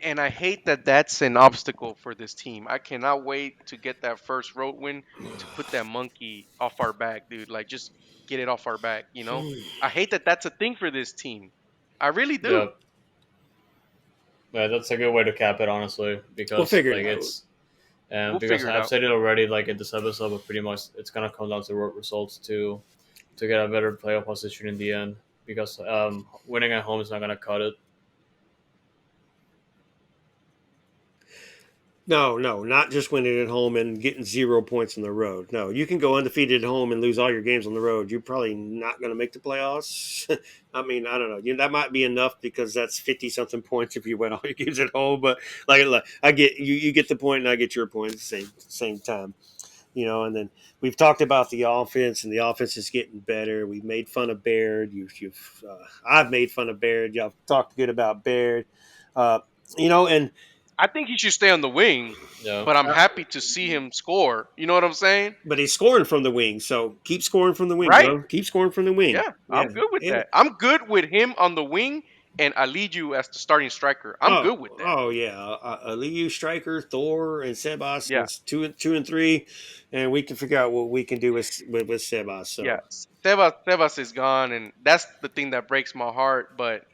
And I hate that that's an obstacle for this team. I cannot wait to get that first road win to put that monkey off our back, dude. Like just get it off our back, you know? I hate that that's a thing for this team. I really do. yeah, yeah. That's a good way to cap it, honestly, We'll because figure it like out. it's and We'll because figure it I've out. said it already, like in this episode, but pretty much it's gonna come down to results to get a better playoff position in the end. Because winning at home is not gonna cut it. No, no, not just winning at home and getting 0 points on the road. No, you can go undefeated at home and lose all your games on the road. You're probably not going to make the playoffs. I mean, I don't know. That might be enough because that's 50 something points if you win all your games at home. But like I get you, you get the point, and I get your point at the same time. And then we've talked about the offense, and the offense is getting better. We've made fun of Baird. I've made fun of Baird. Y'all talked good about Baird. Uh, and I think he should stay on the wing, Yeah, but I'm happy to see him score. You know what I'm saying? but he's scoring from the wing, so keep scoring from the wing, Right? bro. Keep scoring from the wing. Yeah, Yeah, I'm good with yeah. that. I'm good with him on the wing and I lead you as the starting striker. I'm Oh, good with that. oh yeah. Aliyu, Striker, Thor, and Sebas Yeah. is two and three, and we can figure out what we can do with Sebas. Yeah. So Sebas is gone and that's the thing that breaks my heart, but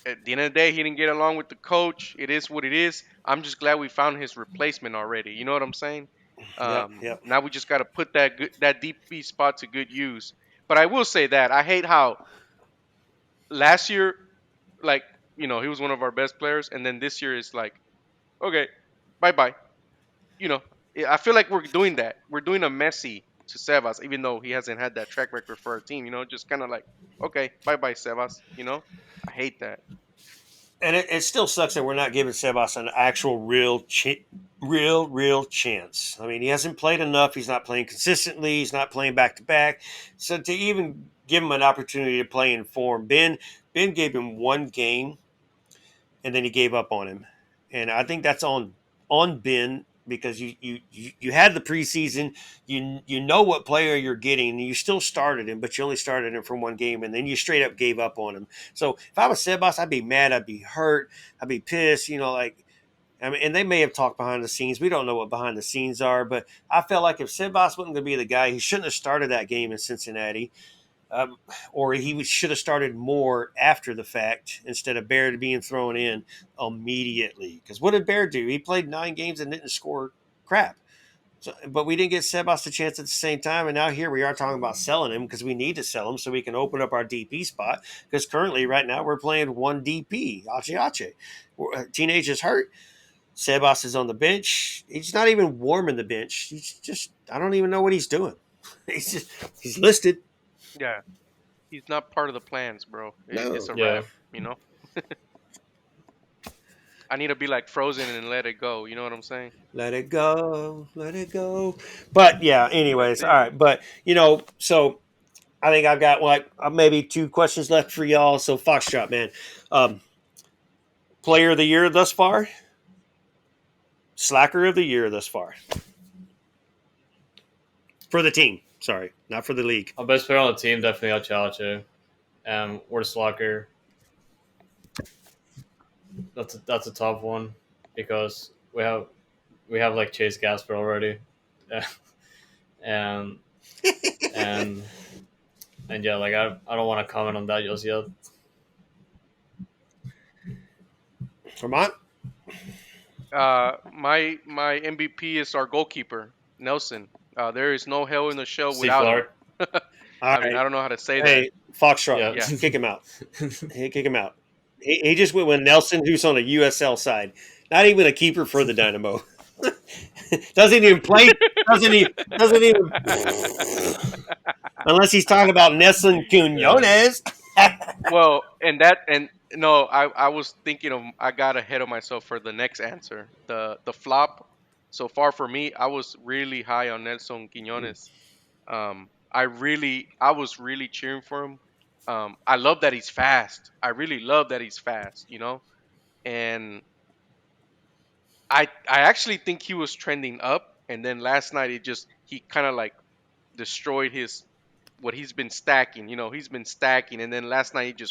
at the end of the day, he didn't get along with the coach. It is what it is. I'm just glad we found his replacement already. You know what I'm saying? yep, yep. Now we just got to put that deep feed spot to good use. But I will say that I hate how last year, like he was one of our best players, and then this year is like, okay, bye bye. You know, I feel like we're doing that. We're doing a Messi to Sebas, even though he hasn't had that track record for our team. Just kind of like, okay, bye bye Sebas. I hate that. And it still sucks that we're not giving Sebas an actual real chance. I mean, he hasn't played enough. He's not playing consistently. He's not playing back to back. So to even give him an opportunity to play in form, Ben gave him one game, and then he gave up on him. And I think that's on Ben because you had the preseason, you know what player you're getting, and you still started him, but you only started him from one game, and then you straight up gave up on him. So if I was Sebas, I'd be mad, I'd be hurt, I'd be pissed, like. I mean, and they may have talked behind the scenes. We don't know what behind the scenes are, but I felt like if Sebas wasn't going to be the guy, he shouldn't have started that game in Cincinnati. Um, or he should have started more after the fact instead of Bear being thrown in immediately. Because what did Bear do? He played 9 games and didn't score crap. So, but we didn't get Sebas a chance at the same time, and now here we are talking about selling him because we need to sell him so we can open up our DP spot. Because currently, right now, we're playing one DP, Ache. Teenage is hurt. Sebas is on the bench. He's not even warming the bench. He's just, I don't even know what he's doing. He's listed. Yeah, he's not part of the plans, bro. It's No. a Yeah. wrap, you know. I need to be like Frozen and let it go. You know what I'm saying? Let it go, let it go. But yeah, That's anyways, all it. right. But so I think I've got like maybe 2 questions left for y'all. So Foxtrot, man, um, player of the year thus far, slacker of the year thus far for the team. Sorry, not for the league. Our best player on the team definitely Achache. And we're the slacker. That's a tough one because we have like Chase Gasper already, and and and yeah, like I don't want to comment on that just yet. Vermont. My MVP is our goalkeeper, Nelson. There is no hell in the show Steve without him. Clark. All I mean, right. I don't know how to say that. Hey, Foxtrot, Yeah. Yeah. kick him out. Hey, kick him out. He just went with Nelson, who's on a USL side. Not even a keeper for the Dynamo. Doesn't even play. Doesn't even. Unless he's talking about Nelson Yeah. Quinones. Well, and no, I was thinking of I got ahead of myself for the next answer. The flop so far for me, I was really high on Nelson Quinones. I was really cheering for him. I love that he's fast. I really love that he's fast, And I actually think he was trending up, and then last night he kind of like destroyed his what he's been stacking. He's been stacking, and then last night he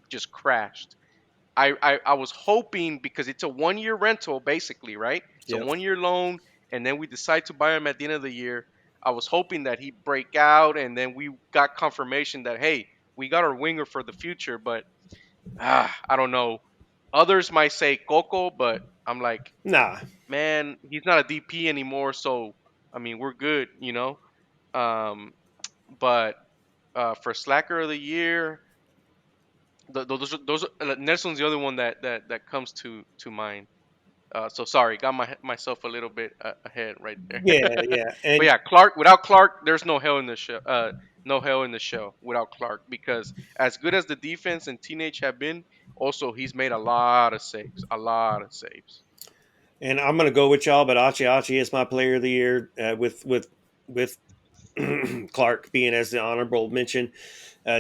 just crashed. I was hoping because it's a 1 year rental basically, right? It's a Yep. 1 year loan, and then we decide to buy him at the end of the year. I was hoping that he'd break out, and then we got confirmation that hey, we got our winger for the future. But I don't know. Others might say Coco, but I'm like, Nah. man, he's not a DP anymore. So I mean, we're good. Um, but for slacker of the year, Nelson's the other one that comes to mind. So sorry, got myself a little bit ahead right there. Yeah. But And yeah, Clark. Without Clark, there's no hell in the show. No hell in the show without Clark because as good as the defense and teenage have been, also he's made a lot of saves. A lot of saves. and I'm gonna go with y'all, but Achi is my player of the year with Clark being as the honorable mention,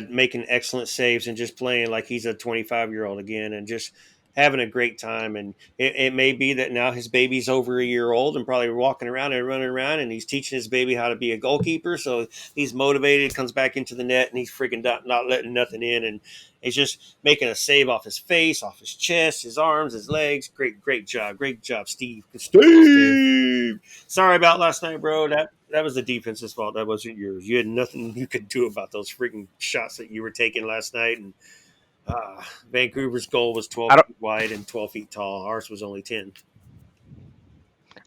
making excellent saves and just playing like he's a 25-year-old again, and just having a great time. And it may be that now his baby's over a year old and probably walking around and running around, and he's teaching his baby how to be a goalkeeper. So he's motivated, comes back into the net, and he's freaking not letting nothing in. And he's just making a save off his face, off his chest, his arms, his legs. Great job, Steve. Steve. Sorry about last night, bro. That was the defense's fault. That wasn't yours. You had nothing you could do about those freaking shots that you were taking last night. And Vancouver's goal was 12 I don't feet wide and 12 feet tall. Ours was only 10.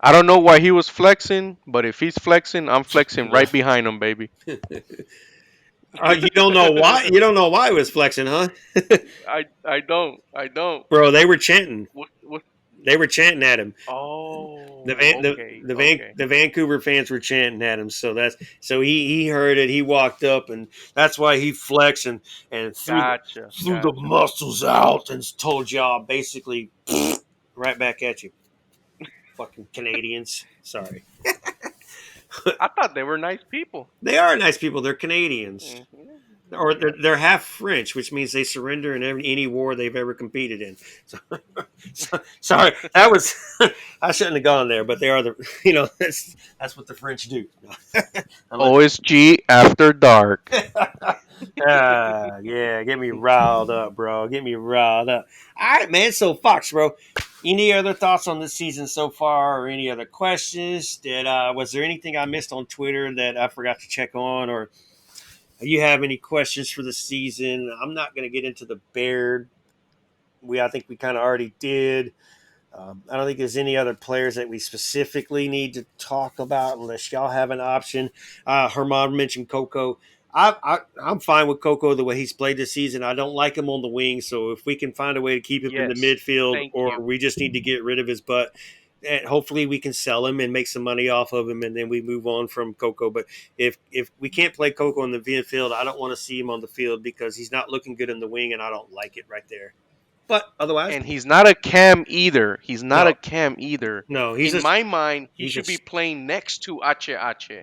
I don't know why he was flexing, but if he's flexing, I'm flexing Yeah. right behind him, baby. You don't know why? You don't know why he was flexing, huh? I don't. Bro, they were chanting. What? They were chanting at him. The Oh, Van, okay, okay. the Vancouver fans were chanting at him. So he heard it. He walked up, and that's why he flexed and Gotcha, threw the gotcha. muscles out and told y'all basically right back at you, fucking Canadians. Sorry, I thought they were nice people. they are nice people. They're Canadians. Or Yeah. they're half French, which means they surrender in any war they've ever competed in. So, sorry, that was I shouldn't have gone there, but they are that's what the French do. Unless, OSG after dark. yeah, get me riled up, bro. Get me riled up. All right, man. So Fox, bro, any other thoughts on this season so far, or any other questions? Was there anything I missed on Twitter that I forgot to check on, or you have any questions for the season? I'm not going to get into the Baird. I think we kind of already did. I don't think there's any other players that we specifically need to talk about unless y'all have an option. Herman mentioned Coco. I'm fine with Coco the way he's played this season. I don't like him on the wing, so if we can find a way to keep him in the Yes. midfield, Thank or you. we just need to get rid of his butt, and hopefully we can sell him and make some money off of him, and then we move on from Coco. But if we can't play Coco in the midfield, I don't want to see him on the field because he's not looking good in the wing, and I don't like it right there. But otherwise, And he's not a cam either. He's not a no, cam either. no, In my mind, he he's a should be playing next to Ache.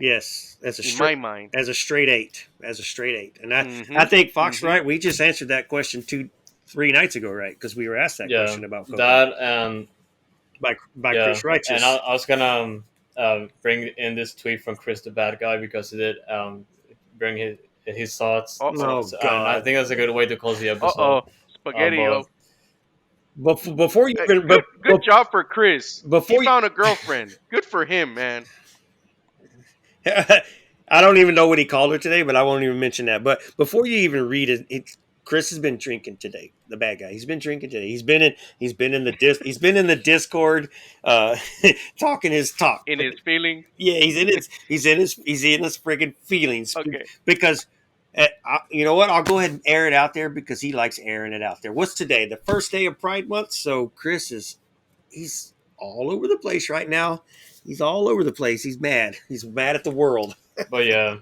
yes, In my mind. as a straight eight, and I Mm-hmm. think Fox, Mm-hmm. right? We just answered that question 3 nights ago, right? Because we were asked that Yeah, question about Coco that and by yeah, Chris and Righteous. I was gonna bring in this tweet from Chris the Bad Guy because he did bring his thoughts. Uh-oh. Oh And I God! think that's a good way to close the episode. Uh-oh. Spaghetti-O. But Before you even, Good job for Chris. He before you, found a girlfriend. Good for him, man. I don't even know what he called her today, but I won't even mention that. But before you even read it, Chris has been drinking today. The bad guy. He's been drinking today. He's been in the Discord, uh, talking his talk. In his feelings. Yeah, he's in his friggin' feelings Okay. because. You know what? I'll go ahead and air it out there because he likes airing it out there. What's today? The first day of Pride Month. So Chris he's all over the place right now. He's all over the place. He's mad. He's mad at the world. yeah,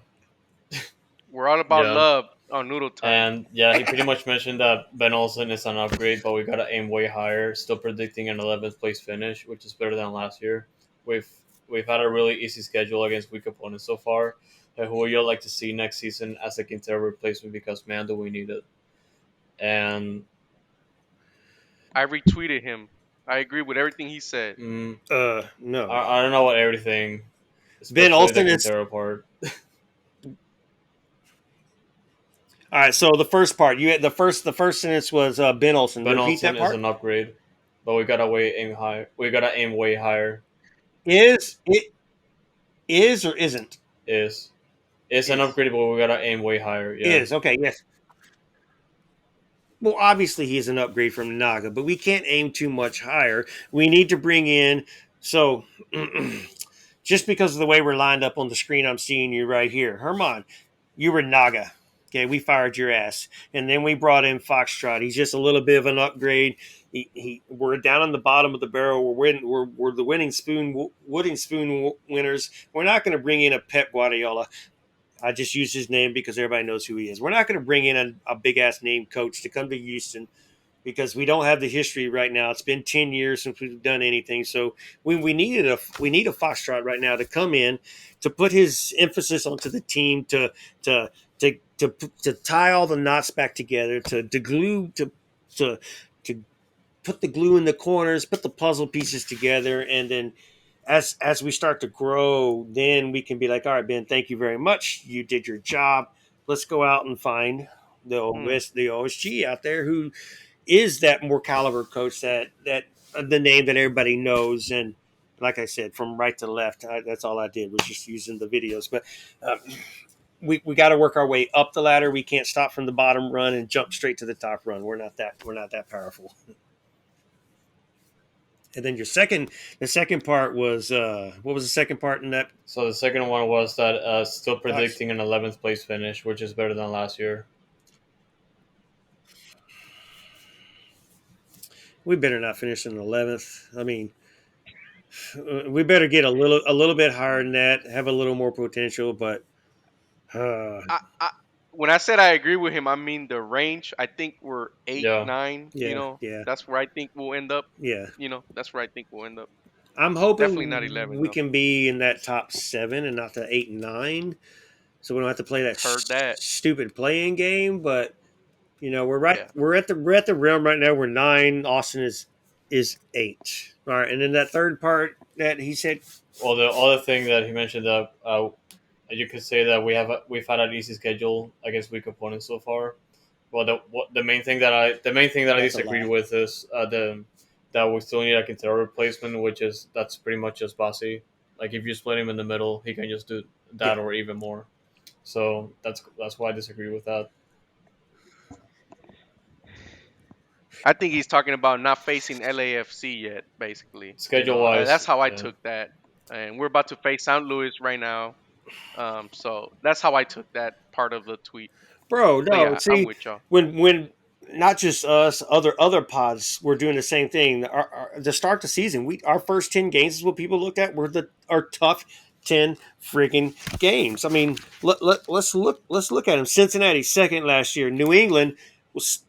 We're all about yeah. love on Noodle Time. And yeah, he pretty much mentioned that Ben Olsen is an upgrade, but we gotta aim way higher. Still predicting an 11th place finish, which is better than last year. We've we've had a really easy schedule against weak opponents so far. Who would you like to see next season as a Quintero replacement? Because man, do we need it. And I retweeted him. I agree with everything he said. No. I don't know what everything, Ben especially the Olsen is Quintero part. all right. So the first part, you had the first sentence was Ben Olsen. Ben Repeat Olsen that is part. an upgrade, but we gotta aim high. We gotta aim way higher. It is or isn't Is it's an is upgrade, but we gotta aim way higher. Yeah. is okay. Yes. Well, obviously he's an upgrade from Naga, but we can't aim too much higher. We need to bring in so. Just because of the way we're lined up on the screen, I'm seeing you right here. Herman, you were Naga. Okay, we fired your ass. And then we brought in Foxtrot. He's just a little bit of an upgrade. We're down on the bottom of the barrel. We're the wooden spoon winners. We're not going to bring in a Pep Guardiola. I just use his name because everybody knows who he is. We're not going to bring in a big ass name coach to come to Houston because we don't have the history right now. It's been 10 years since we've done anything. So we need a Foxtrot right now to come in to put his emphasis onto the team to to tie all the knots back together, to glue to to put the glue in the corners, put the puzzle pieces together, and then as we start to grow, then we can be like, all right, Ben, thank you very much. You did your job. Let's go out and find Hmm. the OSG out there who is that more caliber coach that the name that everybody knows. And like I said, from right to left, that's all I did was just using the videos. But we got to work our way up the ladder. We can't stop from the bottom run and jump straight to the top run. We're not that powerful. And then the second part was what was the second part in that? So the second one was that still Gosh, predicting an 11th place finish, which is better than last year. We better not finish in 11th. I mean, we better get a little bit higher than that. Have a little more potential, but uh, I when I said I agree with him, I mean the range. I think we're eight, Yeah, 9. yeah, yeah, That's where I think we'll end up. yeah. That's where I think we'll end up. I'm Definitely not hoping 11 we though. can be in that top 7 and not the 8 and 9, so we don't have to play that Heard that. stupid playing game. But we're right. Yeah. We're at the realm right now. We're 9. Austin is 8. All right, and then that third part that he said. well, the other thing that he mentioned that you could say that we've had an easy schedule against weak opponents so far. Well, the main thing that I That's a disagree lie. with is the that we still need a Quintero replacement, that's pretty much just Bossy. Like if you split him in the middle, he can just do that Yeah. or even more. So that's why I disagree with that. I think he's talking about not facing LAFC yet, basically. Schedule wise, That's how I yeah, took that. And we're about to face St. Louis right now. So that's how I took that part of the tweet. Bro, But no. yeah, I'm See, with y'all. when not just us, other pods were doing the same thing. To start the season, our first 10 games is what people looked at were our tough 10 freaking games. I mean, let's look at them. Cincinnati second last year. New England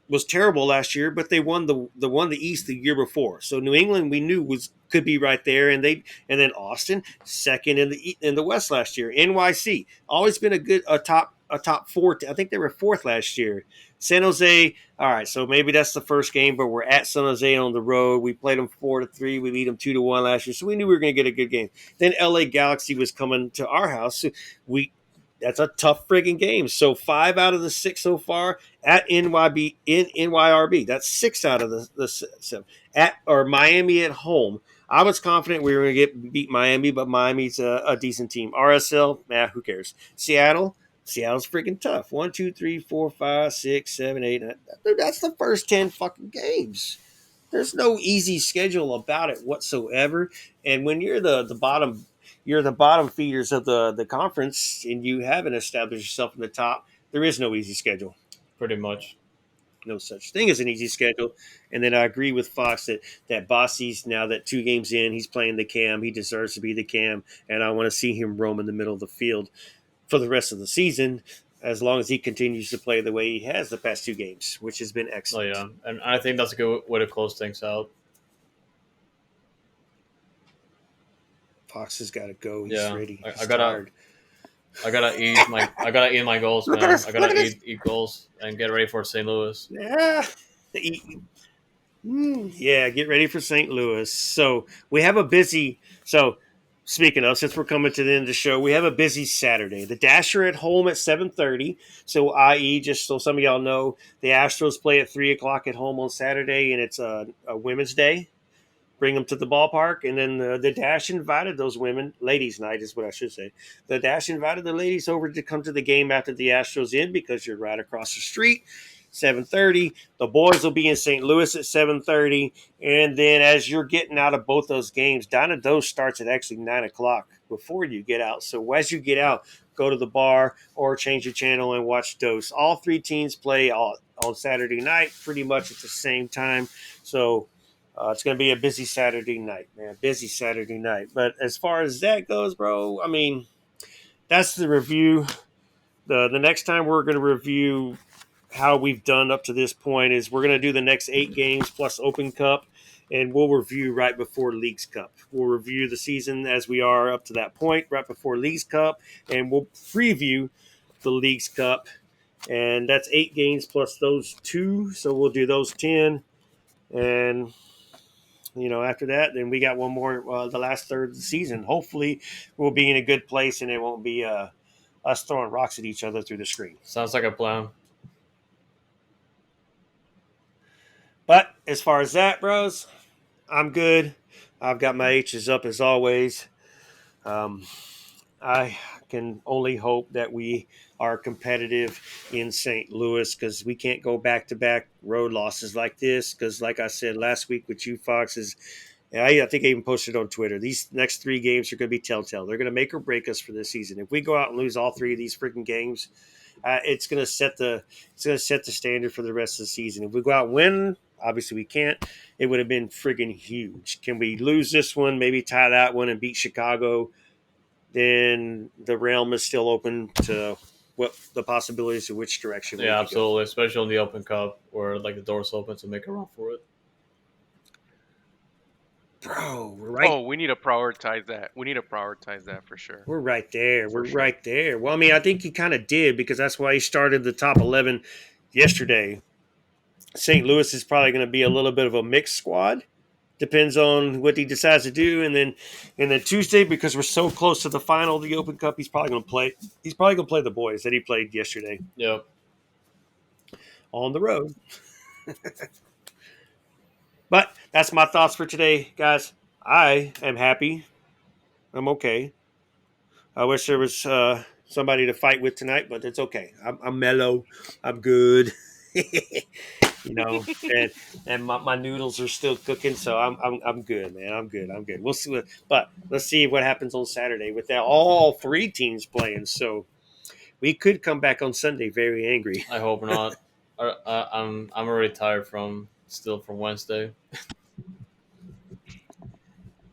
was terrible last year, but they won the East the year before. So New England we knew could be right there, and then Austin second in the West last year. NYC always been a top 4. I think they were fourth last year. San Jose. All right, so maybe that's the first game, but we're at San Jose on the road. We played them 4-3. We beat them 2-1 last year, so we knew we were going to get a good game. Then LA Galaxy was coming to our house. So that's a tough friggin' game. So 5 out of the 6 so far at NYRB. That's 6 out of the 7 at or Miami at home. I was confident we were going to beat Miami, but Miami's a decent team. RSL, who cares? Seattle's freaking tough. 1, 2, 3, 4, 5, 6, 7, 8. Dude, that's the first 10 fucking games. There's no easy schedule about it whatsoever. And when you're the bottom feeders of the conference, and you haven't established yourself in the top, there is no easy schedule. pretty much. No such thing as an easy schedule. And then I agree with Fox that Bossy's now that 2 games in, he's playing the cam. He deserves to be the cam, and I want to see him roam in the middle of the field for the rest of the season, as long as he continues to play the way he has the past 2 games, which has been Oh excellent. yeah, and I think that's a good way to close things out. Fox has got to go. He's Yeah, ready. I, He's I gotta tired. I gotta eat my goals, Look man. at us. I Look gotta at us. eat goals and get ready for St. Louis. Yeah. Yeah, get ready for St. Louis. So we have a busy. So speaking of, since we're coming to the end of the show, we have a busy Saturday. The Dasher at home at 7:30. So, i.e., just so some of y'all know, the Astros play at 3 o'clock at home on Saturday, and it's a Women's Day. Bring them to the ballpark, and then the Dash invited those women. Ladies' night is what I should say. The Dash invited the ladies over to come to the game after the Astros in because you're right across the street. 7:30. The boys will be in St. Louis at 7:30, and then as you're getting out of both those games, Donna Dose starts at actually 9 o'clock before you get out. So as you get out, go to the bar or change your channel and watch Dose. All 3 teams play on Saturday night, pretty much at the same time. So it's going to be a busy Saturday night, man. Busy Saturday night. But as far as that goes, bro, I mean, that's the review. The next time we're going to review how we've done up to this point is we're going to do the next 8 games plus Open Cup, and we'll review right before Leagues Cup. We'll review the season as we are up to that point, right before Leagues Cup, and we'll preview the Leagues Cup. And that's 8 games plus those 2. So we'll do those 10. And after that, then we got one more, the last third of the season. Hopefully, we'll be in a good place and it won't be us throwing rocks at each other through the screen. Sounds like a plan. But as far as that, bros, I'm good. I've got my H's up as always. Um, I can only hope that we are competitive in St. Louis because we can't go back to back road losses like this. Because, like I said last week with you, Foxes, I think I even posted on Twitter. These next 3 games are going to be telltale. They're going to make or break us for this season. If we go out and lose all 3 of these freaking games, it's going to set the standard for the rest of the season. If we go out and win Obviously, we can't. It would have been friggin' huge. Can we lose this one? Maybe tie that one and beat Chicago? Then the realm is still open to what the possibilities of which direction we Yeah, could go. absolutely. Especially in the Open Cup, where like the doors open to make a run for it. Bro, we're right. Oh, we need to prioritize that. We need to prioritize that for sure. We're right there. For We're sure. right there. Well, I mean, I think he kind of did because that's why he started the top 11 yesterday. St. Louis is probably going to be a little bit of a mixed squad. Depends on what he decides to do, and then Tuesday, because we're so close to the final of the Open Cup, he's probably going to play. He's probably going to play the boys that he played yesterday Yep. on the road. But that's my thoughts for today, guys. I am happy. I'm okay. I wish there was somebody to fight with tonight, but it's okay. I'm mellow. I'm good. You know, and my noodles are still cooking, so I'm good, man. I'm good. We'll see but let's see what happens on Saturday with that all three teams playing. So we could come back on Sunday very angry. I hope not. I'm already tired from Wednesday.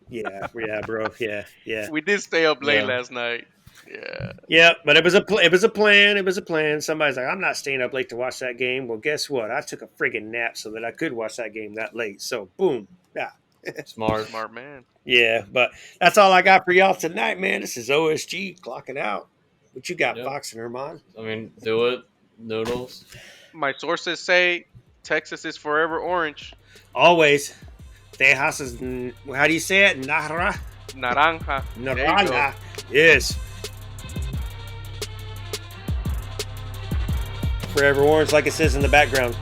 Yeah, bro. Yeah. We did stay up late Yeah. last night. Yeah. Yeah, but it was a plan. It was a plan. Somebody's like, I'm not staying up late to watch that game. Well, guess what? I took a friggin' nap so that I could watch that game that late. So, boom. Yeah. Smart. Smart man. Yeah, but that's all I got for y'all tonight, man. This is OSG clocking out. What you got, Yep. Fox and Herman? I mean, do it. Noodles. My sources say Texas is forever orange. Always. Tejas is, how do you say it? Naranja. Naranja. There you go. Naranja. Yes. Forever orange, like it says in the background.